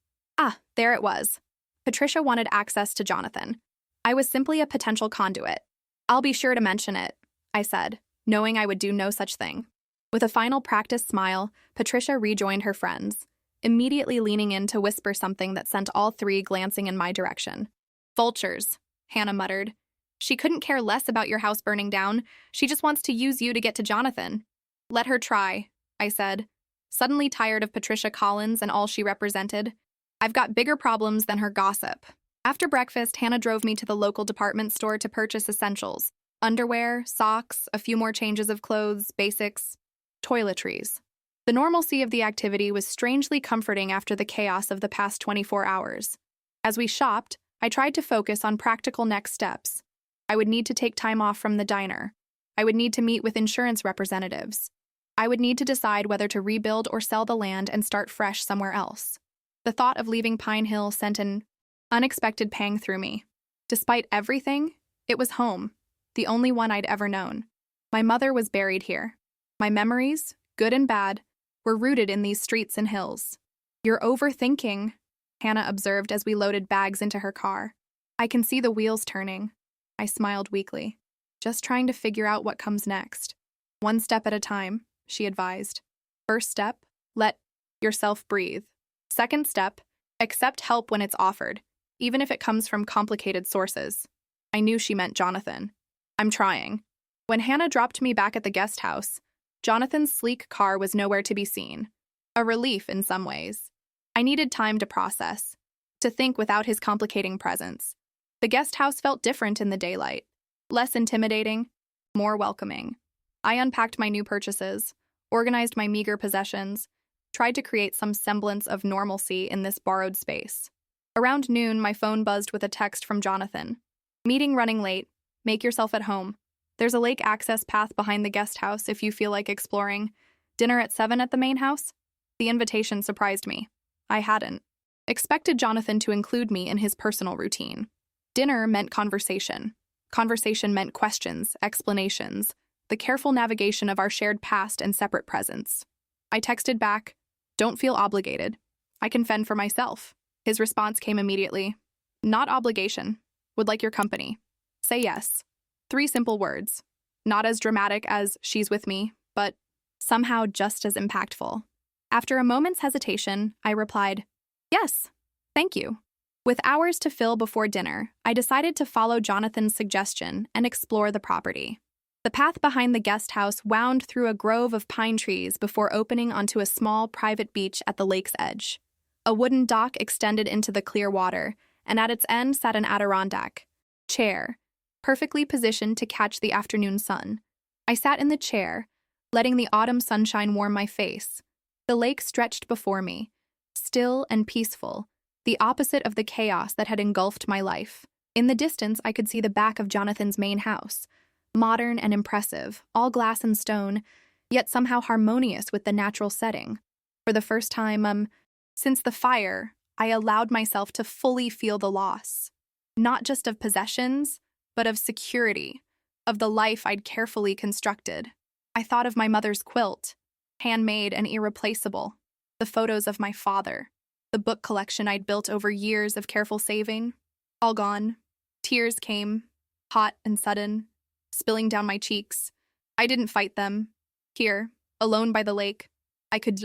Speaker 1: Ah, there it was. Patricia wanted access to Jonathan. I was simply a potential conduit. I'll be sure to mention it, I said, knowing I would do no such thing. With a final practiced smile, Patricia rejoined her friends, immediately leaning in to whisper something that sent all three glancing in my direction. Vultures, Hannah muttered. She couldn't care less about your house burning down. She just wants to use you to get to Jonathan. Let her try, I said, suddenly tired of Patricia Collins and all she represented. I've got bigger problems than her gossip. After breakfast, Hannah drove me to the local department store to purchase essentials. Underwear, socks, a few more changes of clothes, basics, toiletries. The normalcy of the activity was strangely comforting after the chaos of the past 24 hours. As we shopped, I tried to focus on practical next steps. I would need to take time off from the diner. I would need to meet with insurance representatives. I would need to decide whether to rebuild or sell the land and start fresh somewhere else. The thought of leaving Pine Hill sent an Unexpected pang through me. Despite everything, it was home, the only one I'd ever known. My mother was buried here. My memories, good and bad, were rooted in these streets and hills. "You're overthinking," Hannah observed as we loaded bags into her car. "I can see the wheels turning." I smiled weakly. "Just trying to figure out what comes next. One step at a time," she advised. "First step, let yourself breathe. Second step, accept help when it's offered, even if it comes from complicated sources." I knew she meant Jonathan. "I'm trying." When Hannah dropped me back at the guest house, Jonathan's sleek car was nowhere to be seen. A relief in some ways. I needed time to process, to think without his complicating presence. The guest house felt different in the daylight. Less intimidating, more welcoming. I unpacked my new purchases, organized my meager possessions, tried to create some semblance of normalcy in this borrowed space. Around noon, my phone buzzed with a text from Jonathan. "Meeting running late. Make yourself at home. There's a lake access path behind the guest house if you feel like exploring. Dinner at 7 at the main house?" The invitation surprised me. I hadn't expected Jonathan to include me in his personal routine. Dinner meant conversation. Conversation meant questions, explanations, the careful navigation of our shared past and separate presents. I texted back, "Don't feel obligated. I can fend for myself." His response came immediately. "Not obligation. Would like your company. Say yes." 3 simple words. Not as dramatic as "she's with me," but somehow just as impactful. After a moment's hesitation, I replied, "Yes, thank you." With hours to fill before dinner, I decided to follow Jonathan's suggestion and explore the property. The path behind the guest house wound through a grove of pine trees before opening onto a small private beach at the lake's edge. A wooden dock extended into the clear water, and at its end sat an Adirondack chair, perfectly positioned to catch the afternoon sun. I sat in the chair, letting the autumn sunshine warm my face. The lake stretched before me, still and peaceful, the opposite of the chaos that had engulfed my life. In the distance, I could see the back of Jonathan's main house, modern and impressive, all glass and stone, yet somehow harmonious with the natural setting. For the first time, since the fire, I allowed myself to fully feel the loss, not just of possessions, but of security, of the life I'd carefully constructed. I thought of my mother's quilt, handmade and irreplaceable, the photos of my father, the book collection I'd built over years of careful saving, all gone. Tears came, hot and sudden, spilling down my cheeks. I didn't fight them. Here, alone by the lake, I could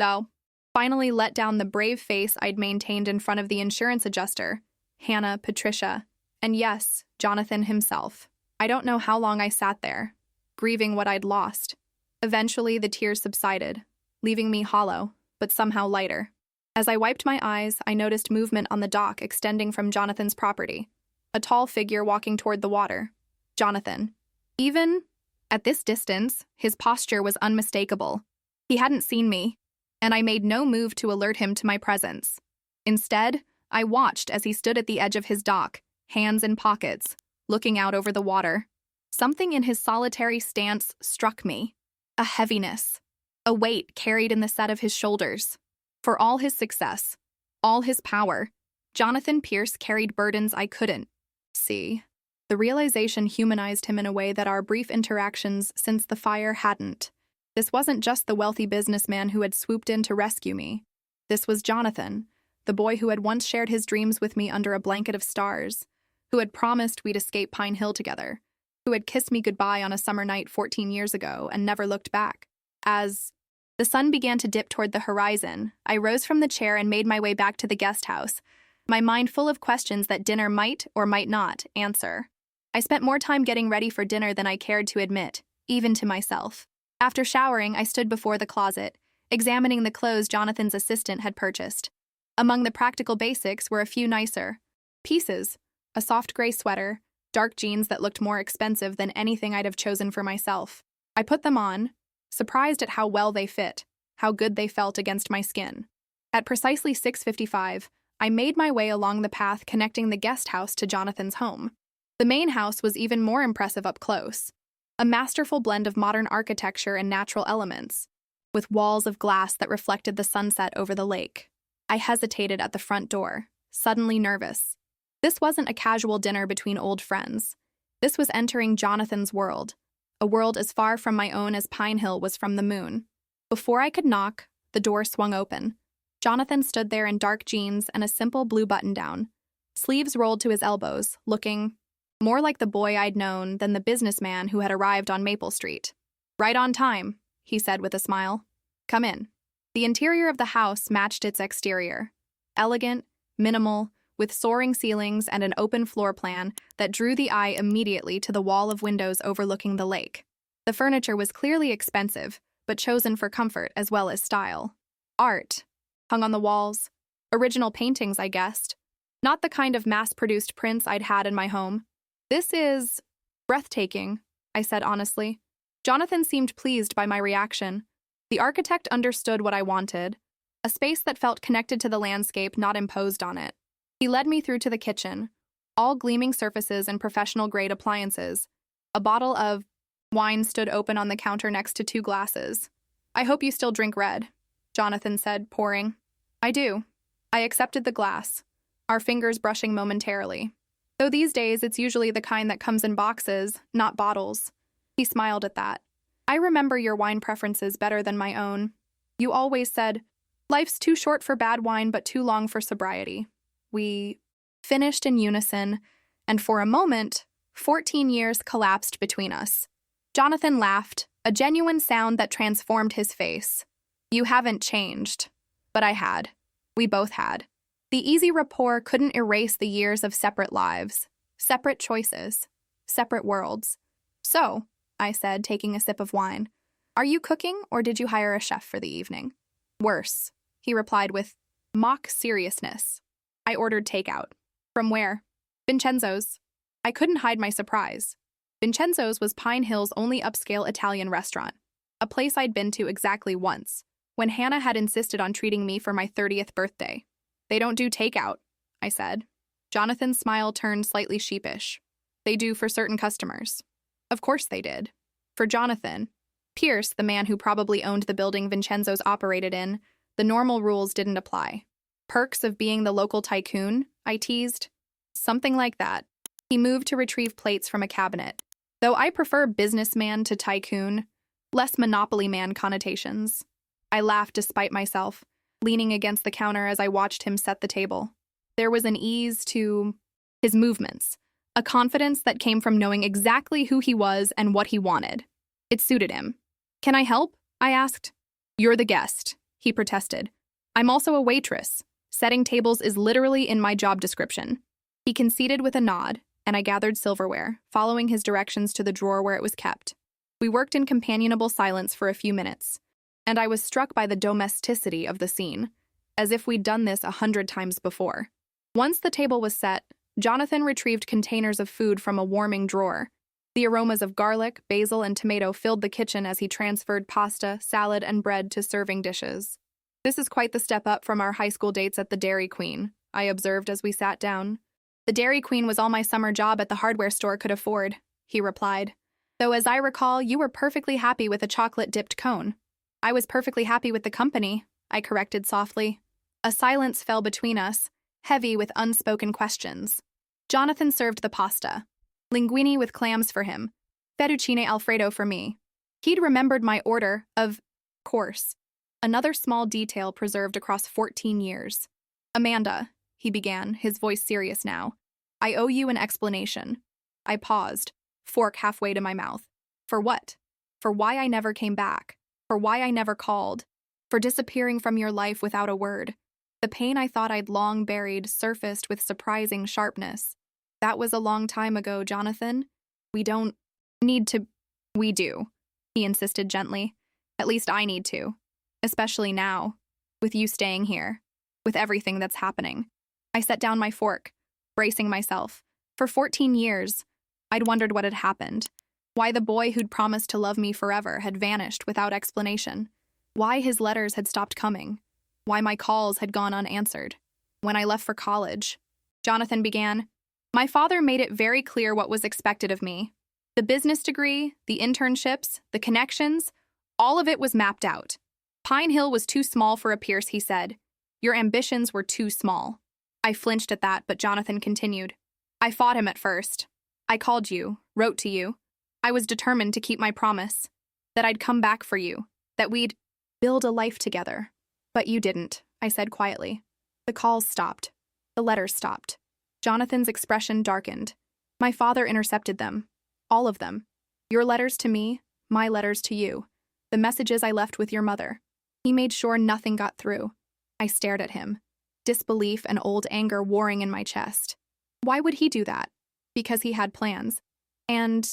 Speaker 1: finally let down the brave face I'd maintained in front of the insurance adjuster, Hannah, Patricia, and yes, Jonathan himself. I don't know how long I sat there, grieving what I'd lost. Eventually, the tears subsided, leaving me hollow, but somehow lighter. As I wiped my eyes, I noticed movement on the dock extending from Jonathan's property. A tall figure walking toward the water. Jonathan. Even at this distance, his posture was unmistakable. He hadn't seen me, and I made no move to alert him to my presence. Instead, I watched as he stood at the edge of his dock, hands in pockets, looking out over the water. Something in his solitary stance struck me. A heaviness, a weight carried in the set of his shoulders. For all his success, all his power, Jonathan Pierce carried burdens I couldn't see. The realization humanized him in a way that our brief interactions since the fire hadn't. This wasn't just the wealthy businessman who had swooped in to rescue me. This was Jonathan, the boy who had once shared his dreams with me under a blanket of stars, who had promised we'd escape Pine Hill together, who had kissed me goodbye on a summer night 14 years ago and never looked back. As the sun began to dip toward the horizon, I rose from the chair and made my way back to the guest house, my mind full of questions that dinner might or might not answer. I spent more time getting ready for dinner than I cared to admit, even to myself. After showering, I stood before the closet, examining the clothes Jonathan's assistant had purchased. Among the practical basics were a few nicer pieces, a soft gray sweater, dark jeans that looked more expensive than anything I'd have chosen for myself. I put them on, surprised at how well they fit, how good they felt against my skin. At precisely 6:55, I made my way along the path connecting the guest house to Jonathan's home. The main house was even more impressive up close, a masterful blend of modern architecture and natural elements, with walls of glass that reflected the sunset over the lake. I hesitated at the front door, suddenly nervous. This wasn't a casual dinner between old friends. This was entering Jonathan's world, a world as far from my own as Pine Hill was from the moon. Before I could knock, the door swung open. Jonathan stood there in dark jeans and a simple blue button-down, sleeves rolled to his elbows, looking more like the boy I'd known than the businessman who had arrived on Maple Street. "Right on time," he said with a smile. "Come in." The interior of the house matched its exterior. Elegant, minimal, with soaring ceilings and an open floor plan that drew the eye immediately to the wall of windows overlooking the lake. The furniture was clearly expensive, but chosen for comfort as well as style. Art, hung on the walls. Original paintings, I guessed. Not the kind of mass-produced prints I'd had in my home. "This is breathtaking," I said honestly. Jonathan seemed pleased by my reaction. The architect understood what I wanted, a space that felt connected to the landscape, not imposed on it. He led me through to the kitchen, all gleaming surfaces and professional-grade appliances. A bottle of wine stood open on the counter next to 2 glasses. "I hope you still drink red," Jonathan said, pouring. "I do." I accepted the glass, our fingers brushing momentarily. Though these days it's usually the kind that comes in boxes, not bottles. He smiled at that. "I remember your wine preferences better than my own. You always said, 'Life's too short for bad wine but too long for sobriety.'" We finished in unison, and for a moment, 14 years collapsed between us. Jonathan laughed, a genuine sound that transformed his face. "You haven't changed." But I had. We both had. The easy rapport couldn't erase the years of separate lives, separate choices, separate worlds. "So," I said, taking a sip of wine, "are you cooking or did you hire a chef for the evening?" "Worse," he replied with mock seriousness. "I ordered takeout." "From where?" "Vincenzo's." I couldn't hide my surprise. Vincenzo's was Pine Hill's only upscale Italian restaurant, a place I'd been to exactly once, when Hannah had insisted on treating me for my 30th birthday. "They don't do takeout," I said. Jonathan's smile turned slightly sheepish. "They do for certain customers." Of course they did. For Jonathan, Pierce, the man who probably owned the building Vincenzo's operated in, the normal rules didn't apply. "Perks of being the local tycoon?" I teased. "Something like that." He moved to retrieve plates from a cabinet. Though I prefer businessman to tycoon, less monopoly man connotations. I laughed despite myself, leaning against the counter as I watched him set the table. There was an ease to his movements, a confidence that came from knowing exactly who he was and what he wanted. It suited him. "Can I help?" I asked. "You're the guest," he protested. "I'm also a waitress. Setting tables is literally in my job description." He conceded with a nod, and I gathered silverware, following his directions to the drawer where it was kept. We worked in companionable silence for a few minutes, and I was struck by the domesticity of the scene, as if we'd done this 100 times before. Once the table was set, Jonathan retrieved containers of food from a warming drawer. The aromas of garlic, basil, and tomato filled the kitchen as he transferred pasta, salad, and bread to serving dishes. "This is quite the step up from our high school dates at the Dairy Queen," I observed as we sat down. "The Dairy Queen was all my summer job at the hardware store could afford," he replied. "Though as I recall, you were perfectly happy with a chocolate-dipped cone." "I was perfectly happy with the company," I corrected softly. A silence fell between us, heavy with unspoken questions. Jonathan served the pasta. Linguine with clams for him. Fettuccine Alfredo for me. He'd remembered my order, of course. Another small detail preserved across 14 years. "Amanda," he began, his voice serious now, "I owe you an explanation." I paused, fork halfway to my mouth. "For what?" "For why I never came back. For why I never called. For disappearing from your life without a word." The pain I thought I'd long buried surfaced with surprising sharpness. "That was a long time ago, Jonathan. We don't need to—" "We do," he insisted gently. "At least I need to. Especially now, with you staying here, with everything that's happening." I set down my fork, bracing myself. For 14 years, I'd wondered what had happened. Why the boy who'd promised to love me forever had vanished without explanation. Why his letters had stopped coming. Why my calls had gone unanswered. When I left for college, Jonathan began, "My father made it very clear what was expected of me. The business degree, the internships, the connections, all of it was mapped out. Pine Hill was too small for a Pierce, he said. Your ambitions were too small." I flinched at that, but Jonathan continued. I fought him at first. I called you, wrote to you. I was determined to keep my promise, that I'd come back for you, that we'd build a life together. But you didn't, I said quietly. The calls stopped. The letters stopped. Jonathan's expression darkened. My father intercepted them. All of them. Your letters to me, my letters to you. The messages I left with your mother. He made sure nothing got through. I stared at him. Disbelief and old anger warring in my chest. Why would he do that? Because he had plans. And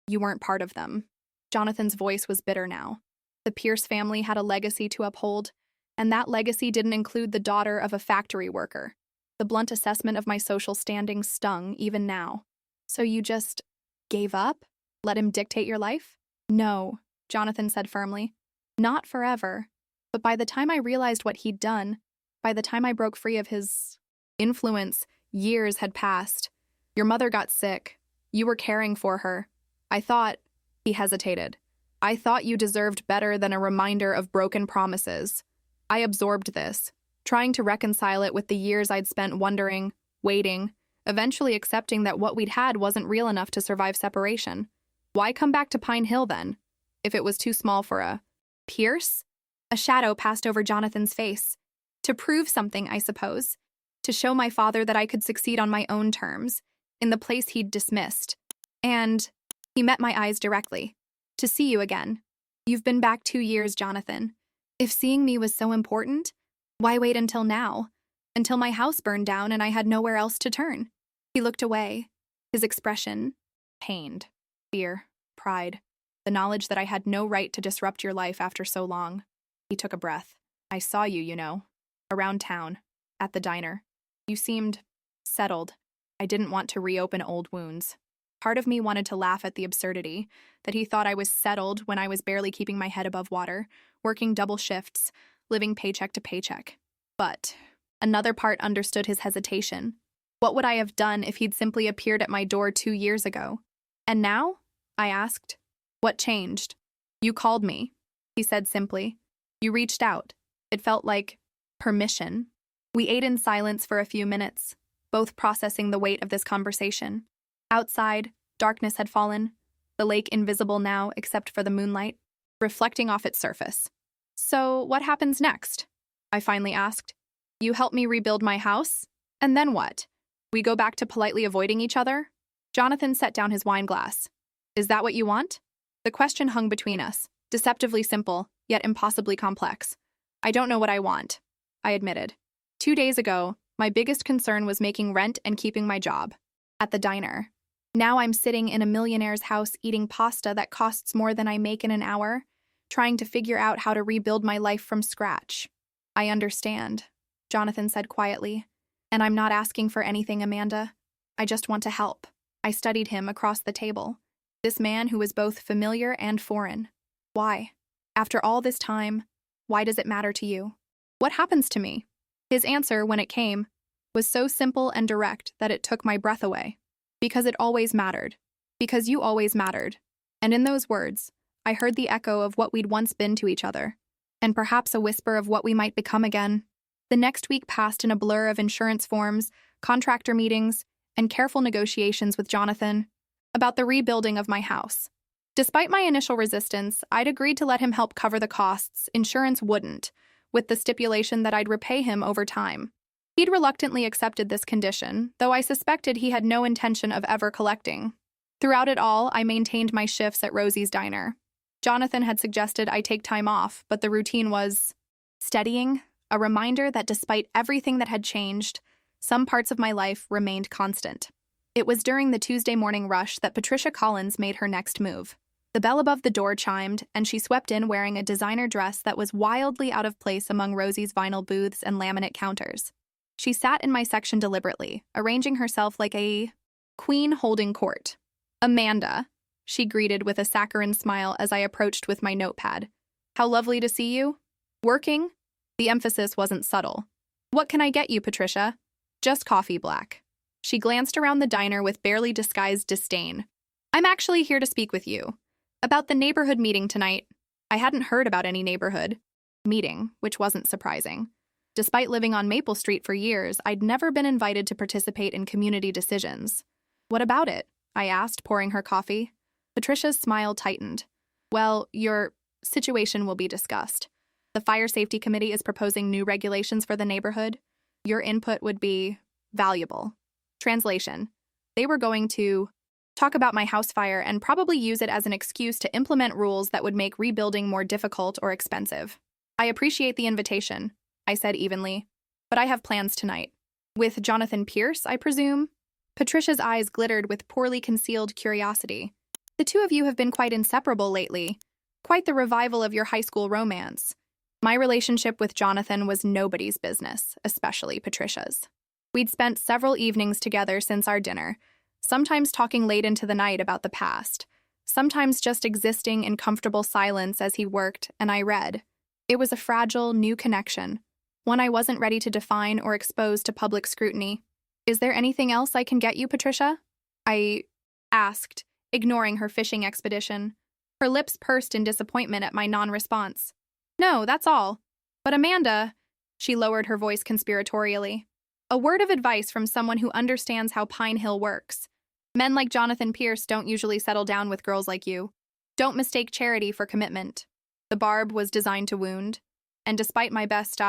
Speaker 1: you weren't part of them. Jonathan's voice was bitter now. The Pierce family had a legacy to uphold, and that legacy didn't include the daughter of a factory worker. The blunt assessment of my social standing stung even now. So you just gave up? Let him dictate your life? No, Jonathan said firmly. Not forever. But by the time I realized what he'd done, by the time I broke free of his influence, years had passed. Your mother got sick. You were caring for her. I thought, he hesitated. I thought you deserved better than a reminder of broken promises. I absorbed this, trying to reconcile it with the years I'd spent wondering, waiting, eventually accepting that what we'd had wasn't real enough to survive separation. Why come back to Pine Hill then, if it was too small for a Pierce? A shadow passed over Jonathan's face. To prove something, I suppose. To show my father that I could succeed on my own terms, in the place he'd dismissed. And he met my eyes directly. To see you again. You've been back 2 years, Jonathan. If seeing me was so important, why wait until now? Until my house burned down and I had nowhere else to turn. He looked away. His expression, pained. Fear, pride. The knowledge that I had no right to disrupt your life after so long. He took a breath. I saw you, you know. Around town. At the diner. You seemed settled. I didn't want to reopen old wounds. Part of me wanted to laugh at the absurdity, that he thought I was settled when I was barely keeping my head above water, working double shifts, living paycheck to paycheck. But another part understood his hesitation. What would I have done if he'd simply appeared at my door 2 years ago? And now? I asked. What changed? You called me, he said simply. You reached out. It felt like permission. We ate in silence for a few minutes, both processing the weight of this conversation. Outside, darkness had fallen, the lake invisible now except for the moonlight, reflecting off its surface. So what happens next? I finally asked. You help me rebuild my house? And then what? We go back to politely avoiding each other? Jonathan set down his wine glass. Is that what you want? The question hung between us, deceptively simple, yet impossibly complex. I don't know what I want, I admitted. 2 days ago, my biggest concern was making rent and keeping my job. At the diner. Now I'm sitting in a millionaire's house eating pasta that costs more than I make in an hour, trying to figure out how to rebuild my life from scratch. I understand, Jonathan said quietly. And I'm not asking for anything, Amanda. I just want to help. I studied him across the table. This man who was both familiar and foreign. Why? After all this time, why does it matter to you? What happens to me? His answer, when it came, was so simple and direct that it took my breath away. Because it always mattered. Because you always mattered. And in those words, I heard the echo of what we'd once been to each other. And perhaps a whisper of what we might become again. The next week passed in a blur of insurance forms, contractor meetings, and careful negotiations with Jonathan about the rebuilding of my house. Despite my initial resistance, I'd agreed to let him help cover the costs insurance wouldn't, with the stipulation that I'd repay him over time. He'd reluctantly accepted this condition, though I suspected he had no intention of ever collecting. Throughout it all, I maintained my shifts at Rosie's diner. Jonathan had suggested I take time off, but the routine was steadying, a reminder that despite everything that had changed, some parts of my life remained constant. It was during the Tuesday morning rush that Patricia Collins made her next move. The bell above the door chimed, and she swept in wearing a designer dress that was wildly out of place among Rosie's vinyl booths and laminate counters. She sat in my section deliberately, arranging herself like a queen holding court. Amanda, she greeted with a saccharine smile as I approached with my notepad. How lovely to see you. Working? The emphasis wasn't subtle. What can I get you, Patricia? Just coffee black. She glanced around the diner with barely disguised disdain. I'm actually here to speak with you. About the neighborhood meeting tonight. I hadn't heard about any neighborhood meeting, which wasn't surprising. Despite living on Maple Street for years, I'd never been invited to participate in community decisions. What about it? I asked, pouring her coffee. Patricia's smile tightened. Well, your situation will be discussed. The Fire Safety Committee is proposing new regulations for the neighborhood. Your input would be valuable. Translation. They were going to talk about my house fire and probably use it as an excuse to implement rules that would make rebuilding more difficult or expensive. I appreciate the invitation, I said evenly, but I have plans tonight. With Jonathan Pierce, I presume? Patricia's eyes glittered with poorly concealed curiosity. The two of you have been quite inseparable lately. Quite the revival of your high school romance. My relationship with Jonathan was nobody's business, especially Patricia's. We'd spent several evenings together since our dinner, sometimes talking late into the night about the past, sometimes just existing in comfortable silence as he worked and I read. It was a fragile, new connection, one I wasn't ready to define or expose to public scrutiny. Is there anything else I can get you, Patricia? I asked, ignoring her fishing expedition. Her lips pursed in disappointment at my non-response. No, that's all. But Amanda, she lowered her voice conspiratorially. A word of advice from someone who understands how Pine Hill works. Men like Jonathan Pierce don't usually settle down with girls like you. Don't mistake charity for commitment. The barb was designed to wound, and despite my best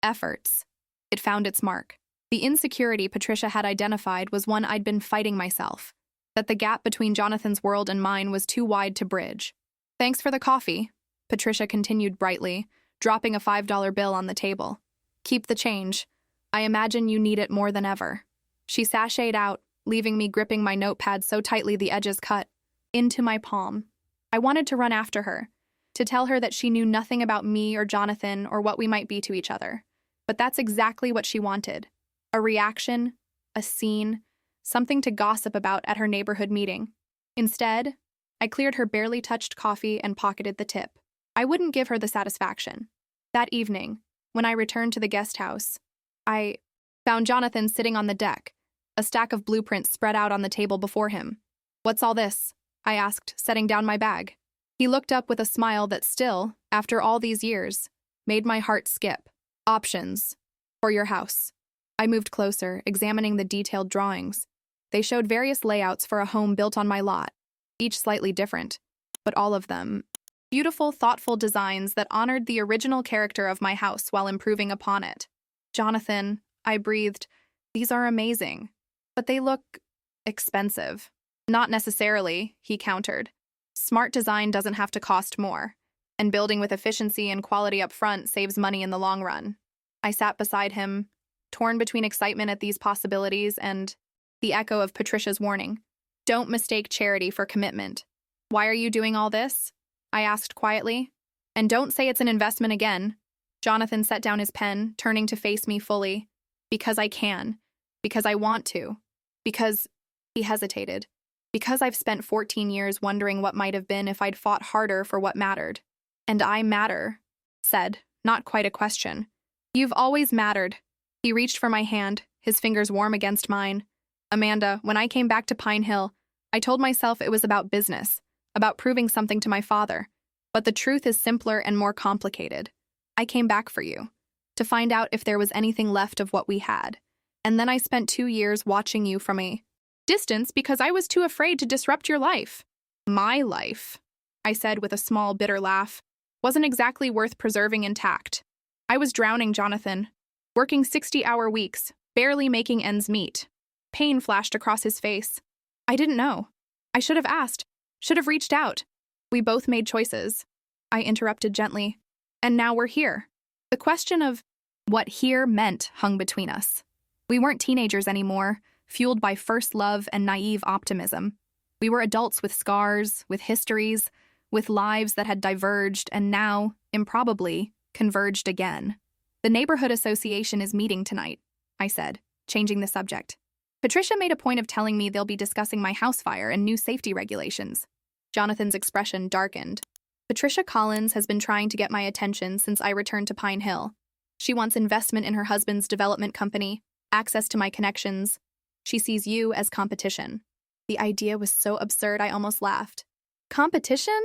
Speaker 1: efforts, it found its mark. The insecurity Patricia had identified was one I'd been fighting myself, that the gap between Jonathan's world and mine was too wide to bridge. Thanks for the coffee, Patricia continued brightly, dropping a $5 bill on the table. Keep the change. I imagine you need it more than ever. She sashayed out, leaving me gripping my notepad so tightly the edges cut into my palm. I wanted to run after her, to tell her that she knew nothing about me or Jonathan or what we might be to each other. But that's exactly what she wanted. A reaction, a scene, something to gossip about at her neighborhood meeting. Instead, I cleared her barely touched coffee and pocketed the tip. I wouldn't give her the satisfaction. That evening, when I returned to the guest house, I found Jonathan sitting on the deck, a stack of blueprints spread out on the table before him. What's all this? I asked, setting down my bag. He looked up with a smile that still, after all these years, made my heart skip. Options. For your house. I moved closer, examining the detailed drawings. They showed various layouts for a home built on my lot, each slightly different, but all of them beautiful, thoughtful designs that honored the original character of my house while improving upon it. Jonathan, I breathed, these are amazing, but they look expensive. Not necessarily, he countered. Smart design doesn't have to cost more, and building with efficiency and quality up front saves money in the long run. I sat beside him, torn between excitement at these possibilities and the echo of Patricia's warning. Don't mistake charity for commitment. Why are you doing all this? I asked quietly. And don't say it's an investment again. Jonathan set down his pen, turning to face me fully. Because I can. Because I want to. Because, he hesitated. Because I've spent 14 years wondering what might have been if I'd fought harder for what mattered. And I matter, said, not quite a question. You've always mattered. He reached for my hand, his fingers warm against mine. Amanda, when I came back to Pine Hill, I told myself it was about business, about proving something to my father. But the truth is simpler and more complicated. I came back for you, to find out if there was anything left of what we had. And then I spent 2 years watching you from a distance because I was too afraid to disrupt your life. My life, I said with a small, bitter laugh, wasn't exactly worth preserving intact. I was drowning Jonathan, working 60-hour weeks, barely making ends meet. Pain flashed across his face. I didn't know. I should have asked, should have reached out. We both made choices. I interrupted gently. And now we're here. The question of what here meant hung between us. We weren't teenagers anymore, fueled by first love and naive optimism. We were adults with scars, with histories, with lives that had diverged and now, improbably, converged again. The neighborhood association is meeting tonight, I said, changing the subject. Patricia made a point of telling me they'll be discussing my house fire and new safety regulations. Jonathan's expression darkened. Patricia Collins has been trying to get my attention since I returned to Pine Hill. She wants investment in her husband's development company, access to my connections. She sees you as competition. The idea was so absurd I almost laughed. Competition?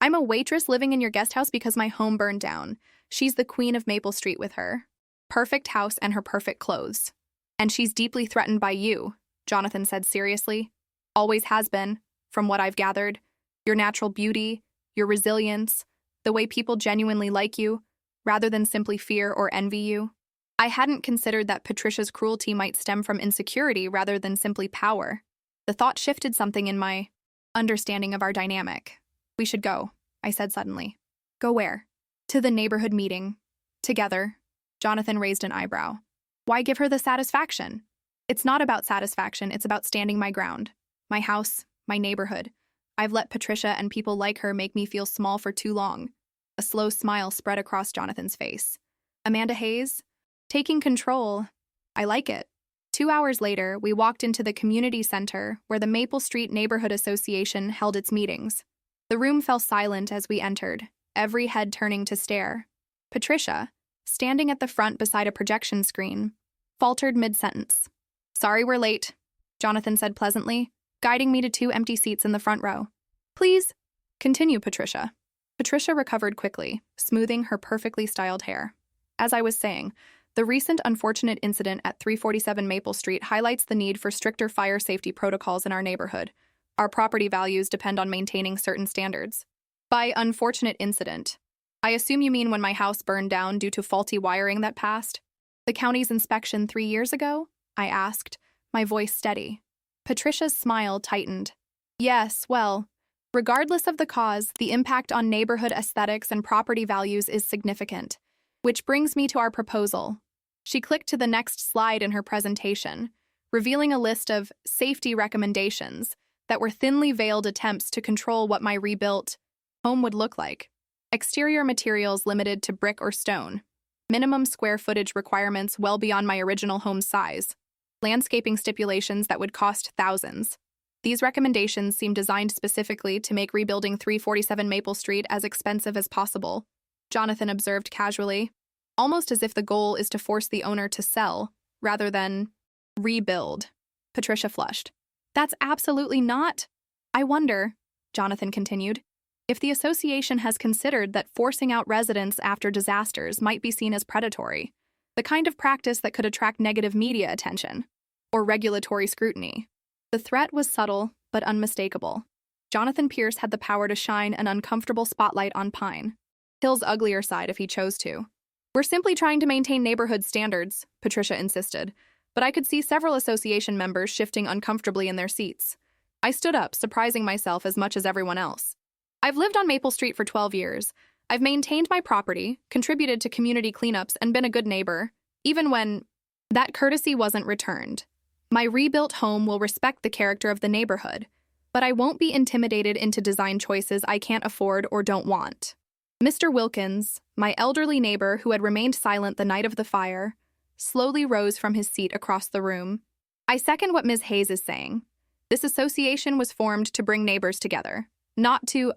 Speaker 1: I'm a waitress living in your guest house because my home burned down. She's the queen of Maple Street with her perfect house and her perfect clothes. And she's deeply threatened by you, Jonathan said seriously. Always has been, from what I've gathered. Your natural beauty, your resilience, the way people genuinely like you, rather than simply fear or envy you. I hadn't considered that Patricia's cruelty might stem from insecurity rather than simply power. The thought shifted something in my understanding of our dynamic. We should go, I said suddenly. Go where? To the neighborhood meeting. Together. Jonathan raised an eyebrow. Why give her the satisfaction? It's not about satisfaction, it's about standing my ground. My house, my neighborhood. I've let Patricia and people like her make me feel small for too long. A slow smile spread across Jonathan's face. Amanda Hayes? Taking control. I like it. 2 hours later, we walked into the community center where the Maple Street Neighborhood Association held its meetings. The room fell silent as we entered, every head turning to stare. Patricia, standing at the front beside a projection screen, faltered mid-sentence. Sorry we're late, Jonathan said pleasantly, guiding me to 2 empty seats in the front row. Please, continue, Patricia. Patricia recovered quickly, smoothing her perfectly styled hair. As I was saying, the recent unfortunate incident at 347 Maple Street highlights the need for stricter fire safety protocols in our neighborhood. Our property values depend on maintaining certain standards. By unfortunate incident, I assume you mean when my house burned down due to faulty wiring that passed? The county's inspection 3 years ago? I asked, my voice steady. Patricia's smile tightened. Yes, well, regardless of the cause, the impact on neighborhood aesthetics and property values is significant. Which brings me to our proposal. She clicked to the next slide in her presentation, revealing a list of safety recommendations that were thinly veiled attempts to control what my rebuilt home would look like. Exterior materials limited to brick or stone. Minimum square footage requirements well beyond my original home's size. Landscaping stipulations that would cost thousands. These recommendations seem designed specifically to make rebuilding 347 Maple Street as expensive as possible, Jonathan observed casually, almost as if the goal is to force the owner to sell, rather than rebuild. Patricia flushed. That's absolutely not. I wonder, Jonathan continued, if the association has considered that forcing out residents after disasters might be seen as predatory, the kind of practice that could attract negative media attention, or regulatory scrutiny. The threat was subtle, but unmistakable. Jonathan Pierce had the power to shine an uncomfortable spotlight on Pine Hill's uglier side if he chose to. We're simply trying to maintain neighborhood standards, Patricia insisted, but I could see several association members shifting uncomfortably in their seats. I stood up, surprising myself as much as everyone else. I've lived on Maple Street for 12 years. I've maintained my property, contributed to community cleanups, and been a good neighbor, even when that courtesy wasn't returned. My rebuilt home will respect the character of the neighborhood, but I won't be intimidated into design choices I can't afford or don't want. Mr. Wilkins, my elderly neighbor who had remained silent the night of the fire, slowly rose from his seat across the room. I second what Ms. Hayes is saying. This association was formed to bring neighbors together, not to,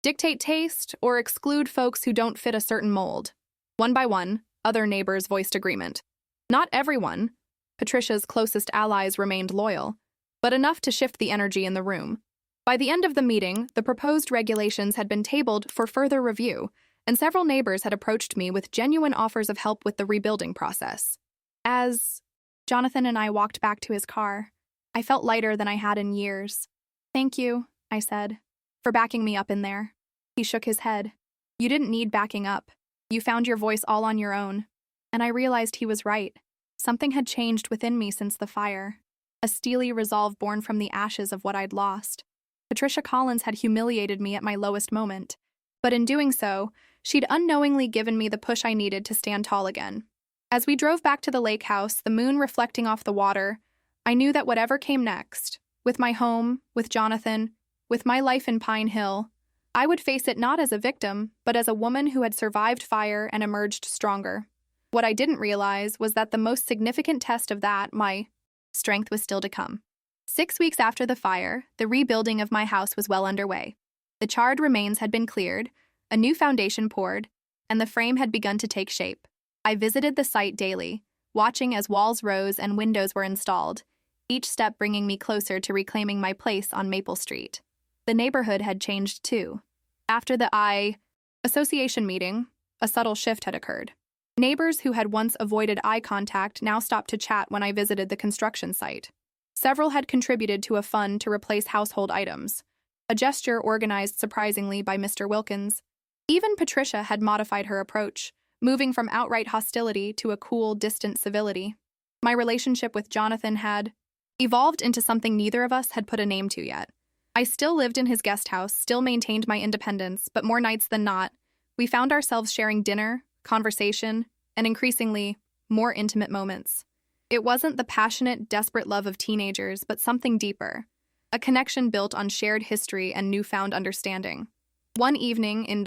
Speaker 1: dictate taste or exclude folks who don't fit a certain mold. One by one, other neighbors voiced agreement. Not everyone. Patricia's closest allies remained loyal, but enough to shift the energy in the room. By the end of the meeting, the proposed regulations had been tabled for further review, and several neighbors had approached me with genuine offers of help with the rebuilding process. As Jonathan and I walked back to his car, I felt lighter than I had in years. Thank you, I said, for backing me up in there. He shook his head. You didn't need backing up. You found your voice all on your own. And I realized he was right. Something had changed within me since the fire. A steely resolve born from the ashes of what I'd lost. Patricia Collins had humiliated me at my lowest moment, but in doing so, she'd unknowingly given me the push I needed to stand tall again. As we drove back to the lake house, the moon reflecting off the water, I knew that whatever came next, with my home, with Jonathan, with my life in Pine Hill, I would face it not as a victim, but as a woman who had survived fire and emerged stronger. What I didn't realize was that the most significant test of that, my strength, was still to come. 6 weeks after the fire, the rebuilding of my house was well underway. The charred remains had been cleared, a new foundation poured, and the frame had begun to take shape. I visited the site daily, watching as walls rose and windows were installed, each step bringing me closer to reclaiming my place on Maple Street. The neighborhood had changed too. After the association meeting, a subtle shift had occurred. Neighbors who had once avoided eye contact now stopped to chat when I visited the construction site. Several had contributed to a fund to replace household items, a gesture organized surprisingly by Mr. Wilkins. Even Patricia had modified her approach, moving from outright hostility to a cool, distant civility. My relationship with Jonathan had evolved into something neither of us had put a name to yet. I still lived in his guest house, still maintained my independence, but more nights than not, we found ourselves sharing dinner, conversation, and increasingly, more intimate moments. It wasn't the passionate, desperate love of teenagers, but something deeper, a connection built on shared history and newfound understanding. One evening in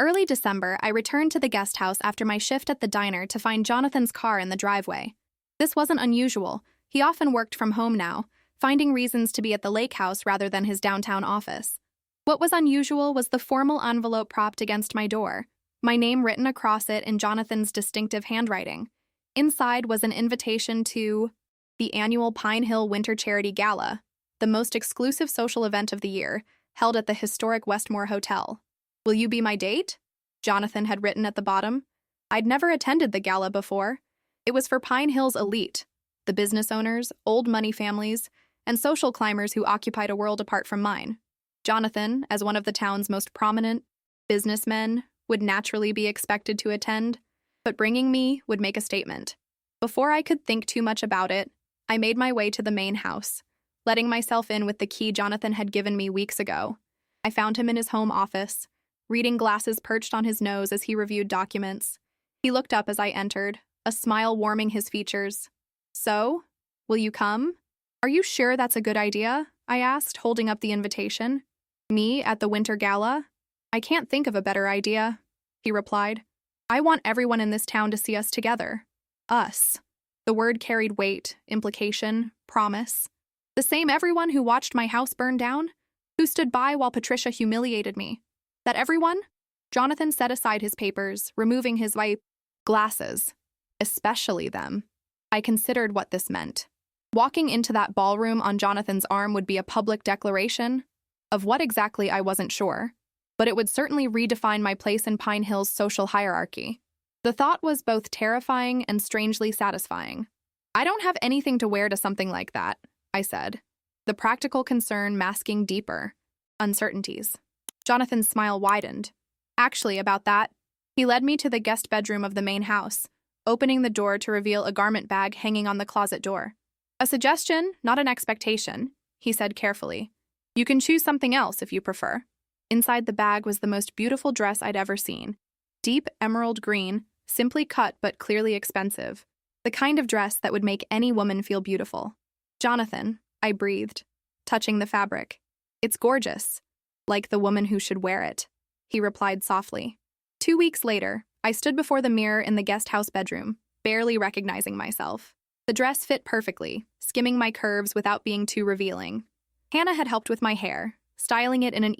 Speaker 1: early December, I returned to the guest house after my shift at the diner to find Jonathan's car in the driveway. This wasn't unusual. He often worked from home now, finding reasons to be at the lake house rather than his downtown office. What was unusual was the formal envelope propped against my door, my name written across it in Jonathan's distinctive handwriting. Inside was an invitation to the annual Pine Hill Winter Charity Gala, the most exclusive social event of the year, held at the historic Westmore Hotel. "Will you be my date?" Jonathan had written at the bottom. I'd never attended the gala before. It was for Pine Hill's elite, the business owners, old money families, and social climbers who occupied a world apart from mine. Jonathan, as one of the town's most prominent businessmen, would naturally be expected to attend, but bringing me would make a statement. Before I could think too much about it, I made my way to the main house, letting myself in with the key Jonathan had given me weeks ago. I found him in his home office, reading glasses perched on his nose as he reviewed documents. He looked up as I entered, a smile warming his features. "So, will you come?" "Are you sure that's a good idea?" I asked, holding up the invitation. "Me at the winter gala? I can't think of a better idea," he replied. "I want everyone in this town to see us together. Us." The word carried weight, implication, promise. The same everyone who watched my house burn down? Who stood by while Patricia humiliated me? That everyone? Jonathan set aside his papers, removing his white glasses. Especially them. I considered what this meant. Walking into that ballroom on Jonathan's arm would be a public declaration. Of what exactly, I wasn't sure, but it would certainly redefine my place in Pine Hill's social hierarchy. The thought was both terrifying and strangely satisfying. "I don't have anything to wear to something like that," I said, the practical concern masking deeper uncertainties. Jonathan's smile widened. "Actually, about that." He led me to the guest bedroom of the main house, opening the door to reveal a garment bag hanging on the closet door. "A suggestion, not an expectation," he said carefully. "You can choose something else if you prefer." Inside the bag was the most beautiful dress I'd ever seen. Deep emerald green, simply cut but clearly expensive. The kind of dress that would make any woman feel beautiful. "Jonathan," I breathed, touching the fabric. "It's gorgeous. Like the woman who should wear it," he replied softly. 2 weeks later, I stood before the mirror in the guest house bedroom, barely recognizing myself. The dress fit perfectly, skimming my curves without being too revealing. Hannah had helped with my hair, styling it in an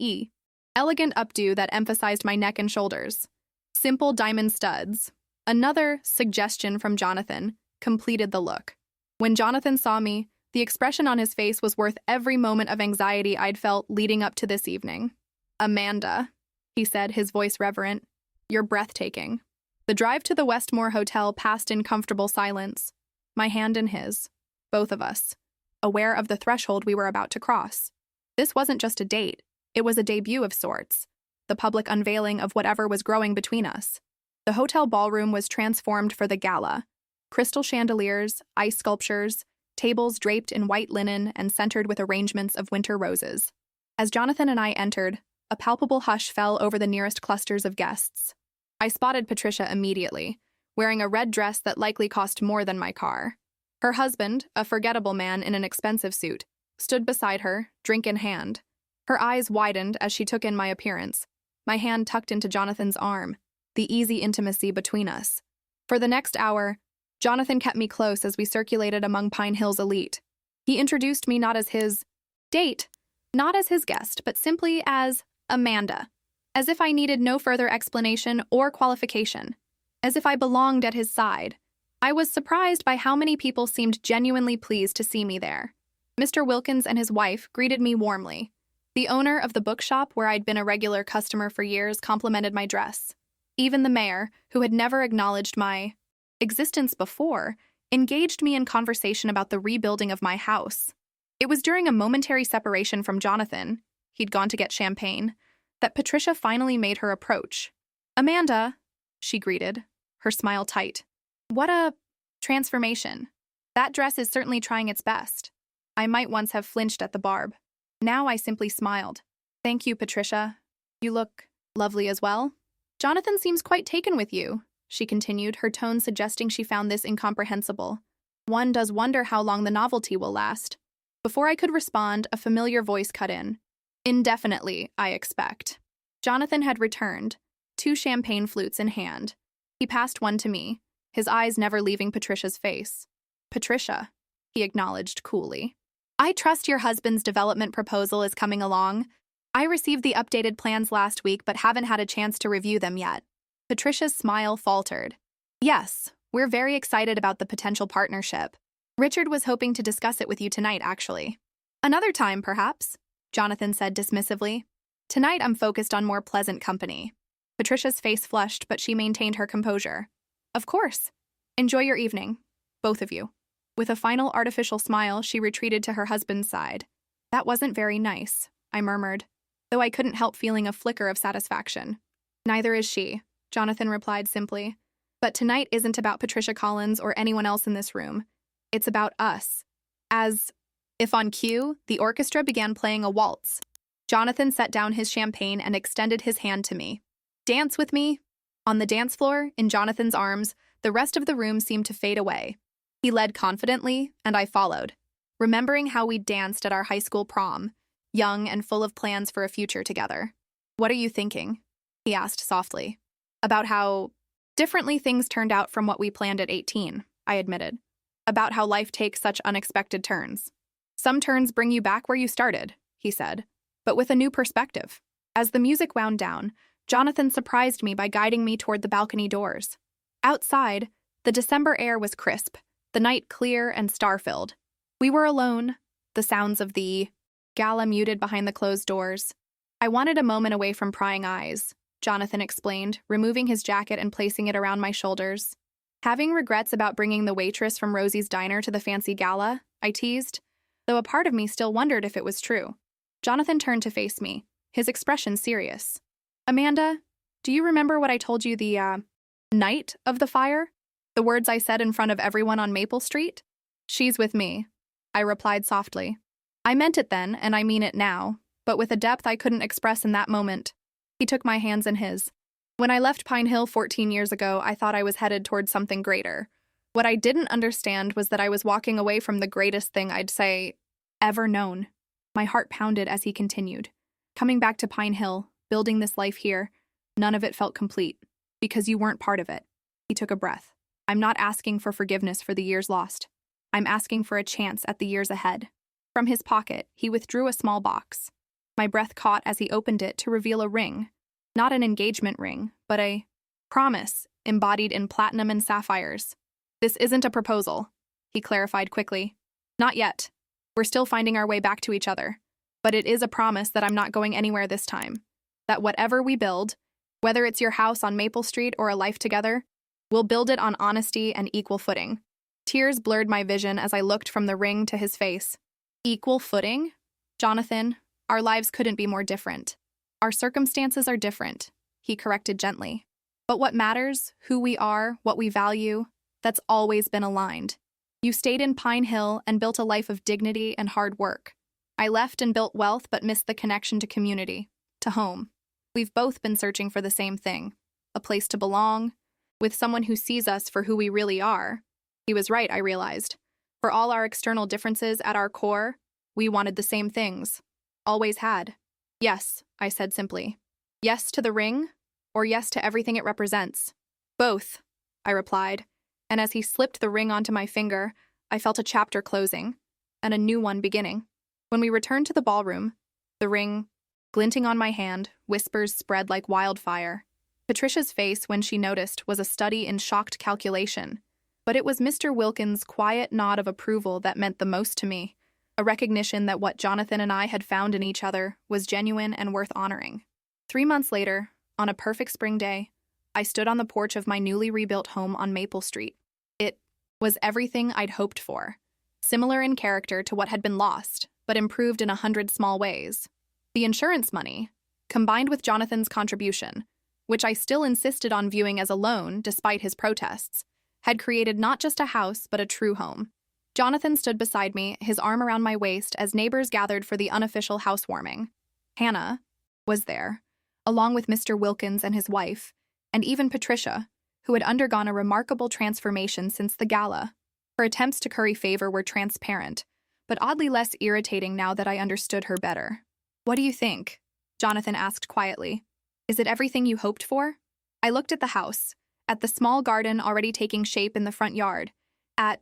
Speaker 1: elegant updo that emphasized my neck and shoulders. Simple diamond studs. Another suggestion from Jonathan completed the look. When Jonathan saw me, the expression on his face was worth every moment of anxiety I'd felt leading up to this evening. "Amanda," he said, his voice reverent, "you're breathtaking." The drive to the Westmore Hotel passed in comfortable silence, my hand in his, both of us, aware of the threshold we were about to cross. This wasn't just a date, it was a debut of sorts, the public unveiling of whatever was growing between us. The hotel ballroom was transformed for the gala. Crystal chandeliers, ice sculptures, tables draped in white linen and centered with arrangements of winter roses. As Jonathan and I entered, a palpable hush fell over the nearest clusters of guests. I spotted Patricia immediately, wearing a red dress that likely cost more than my car. Her husband, a forgettable man in an expensive suit, stood beside her, drink in hand. Her eyes widened as she took in my appearance, my hand tucked into Jonathan's arm, the easy intimacy between us. For the next hour, Jonathan kept me close as we circulated among Pine Hill's elite. He introduced me not as his date, not as his guest, but simply as Amanda, as if I needed no further explanation or qualification, as if I belonged at his side. I was surprised by how many people seemed genuinely pleased to see me there. Mr. Wilkins and his wife greeted me warmly. The owner of the bookshop where I'd been a regular customer for years complimented my dress. Even the mayor, who had never acknowledged my existence before, engaged me in conversation about the rebuilding of my house. It was during a momentary separation from Jonathan, he'd gone to get champagne, that Patricia finally made her approach. "Amanda," she greeted, her smile tight. "What a transformation. That dress is certainly trying its best." I might once have flinched at the barb. Now I simply smiled. "Thank you, Patricia. You look lovely as well. Jonathan seems quite taken with you," she continued, her tone suggesting she found this incomprehensible. One does wonder how long the novelty will last. Before I could respond, a familiar voice cut in. "Indefinitely, I expect." Jonathan had returned, 2 champagne flutes in hand. He passed one to me, his eyes never leaving Patricia's face. "Patricia," he acknowledged coolly. "I trust your husband's development proposal is coming along. I received the updated plans last week but haven't had a chance to review them yet." Patricia's smile faltered. "Yes, we're very excited about the potential partnership. Richard was hoping to discuss it with you tonight, actually." "Another time, perhaps," Jonathan said dismissively. "Tonight I'm focused on more pleasant company." Patricia's face flushed, but she maintained her composure. "Of course. Enjoy your evening, both of you." With a final artificial smile, she retreated to her husband's side. "That wasn't very nice," I murmured, though I couldn't help feeling a flicker of satisfaction. "Neither is she," Jonathan replied simply. "But tonight isn't about Patricia Collins or anyone else in this room. It's about us." As if on cue, the orchestra began playing a waltz. Jonathan set down his champagne and extended his hand to me. "Dance with me." On the dance floor, in Jonathan's arms, the rest of the room seemed to fade away. He led confidently, and I followed, remembering how we danced at our high school prom, young and full of plans for a future together. "What are you thinking?" he asked softly. "About how differently things turned out from what we planned at 18, I admitted. About how life takes such unexpected turns. Some turns bring you back where you started, he said, but with a new perspective. As the music wound down, Jonathan surprised me by guiding me toward the balcony doors. Outside, the December air was crisp, the night clear and star-filled. We were alone, the sounds of the gala muted behind the closed doors. I wanted a moment away from prying eyes, Jonathan explained, removing his jacket and placing it around my shoulders. Having regrets about bringing the waitress from Rosie's diner to the fancy gala, I teased, though a part of me still wondered if it was true. Jonathan turned to face me, his expression serious. "Amanda, do you remember what I told you the, night of the fire? The words I said in front of everyone on Maple Street?" "She's with me," I replied softly. I meant it then, and I mean it now, but with a depth I couldn't express in that moment. He took my hands in his. "When I left Pine Hill 14 years ago, I thought I was headed towards something greater. What I didn't understand was that I was walking away from the greatest thing I'd say ever known." My heart pounded as he continued. "Coming back to Pine Hill, building this life here, none of it felt complete, because you weren't part of it." He took a breath. "I'm not asking for forgiveness for the years lost. I'm asking for a chance at the years ahead." From his pocket, he withdrew a small box. My breath caught as he opened it to reveal a ring. Not an engagement ring, but a promise embodied in platinum and sapphires. "This isn't a proposal," he clarified quickly. "Not yet. We're still finding our way back to each other. But it is a promise that I'm not going anywhere this time. That whatever we build, whether it's your house on Maple Street or a life together, we'll build it on honesty and equal footing." Tears blurred my vision as I looked from the ring to his face. "Equal footing? Jonathan, our lives couldn't be more different. Our circumstances are different," he corrected gently. "But what matters, who we are, what we value, that's always been aligned. You stayed in Pine Hill and built a life of dignity and hard work. I left and built wealth but missed the connection to community, to home. We've both been searching for the same thing, a place to belong, with someone who sees us for who we really are." He was right, I realized. For all our external differences at our core, we wanted the same things. Always had. "Yes," I said simply. "Yes to the ring, or yes to everything it represents?" "Both," I replied, and as he slipped the ring onto my finger, I felt a chapter closing, and a new one beginning. When we returned to the ballroom, the ring, glinting on my hand, whispers spread like wildfire. Patricia's face, when she noticed, was a study in shocked calculation, but it was Mr. Wilkins' quiet nod of approval that meant the most to me, a recognition that what Jonathan and I had found in each other was genuine and worth honoring. 3 months later, on a perfect spring day, I stood on the porch of my newly rebuilt home on Maple Street. It was everything I'd hoped for, similar in character to what had been lost, but improved in 100 small ways. The insurance money, combined with Jonathan's contribution, which I still insisted on viewing as a loan despite his protests, had created not just a house but a true home. Jonathan stood beside me, his arm around my waist, as neighbors gathered for the unofficial housewarming. Hannah was there, along with Mr. Wilkins and his wife, and even Patricia, who had undergone a remarkable transformation since the gala. Her attempts to curry favor were transparent, but oddly less irritating now that I understood her better. "What do you think?" Jonathan asked quietly. "Is it everything you hoped for?" I looked at the house, at the small garden already taking shape in the front yard, at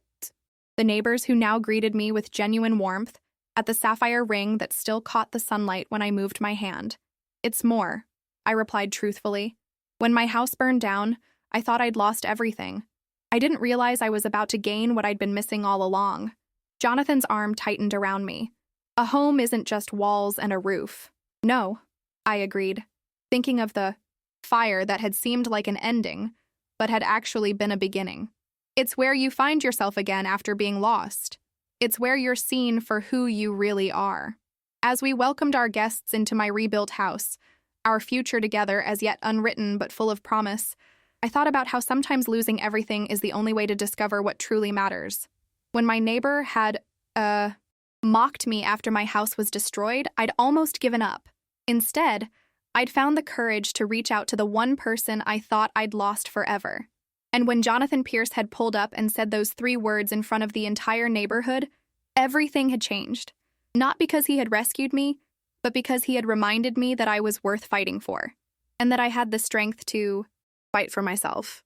Speaker 1: the neighbors who now greeted me with genuine warmth, at the sapphire ring that still caught the sunlight when I moved my hand. "It's more," I replied truthfully. "When my house burned down, I thought I'd lost everything. I didn't realize I was about to gain what I'd been missing all along." Jonathan's arm tightened around me. "A home isn't just walls and a roof." "No," I agreed, thinking of the fire that had seemed like an ending, but had actually been a beginning. "It's where you find yourself again after being lost. It's where you're seen for who you really are." As we welcomed our guests into my rebuilt house, our future together as yet unwritten but full of promise, I thought about how sometimes losing everything is the only way to discover what truly matters. When my neighbor had, mocked me after my house was destroyed, I'd almost given up. Instead, I'd found the courage to reach out to the one person I thought I'd lost forever. And when Jonathan Pierce had pulled up and said those 3 words in front of the entire neighborhood, everything had changed. Not because he had rescued me, but because he had reminded me that I was worth fighting for, and that I had the strength to fight for myself.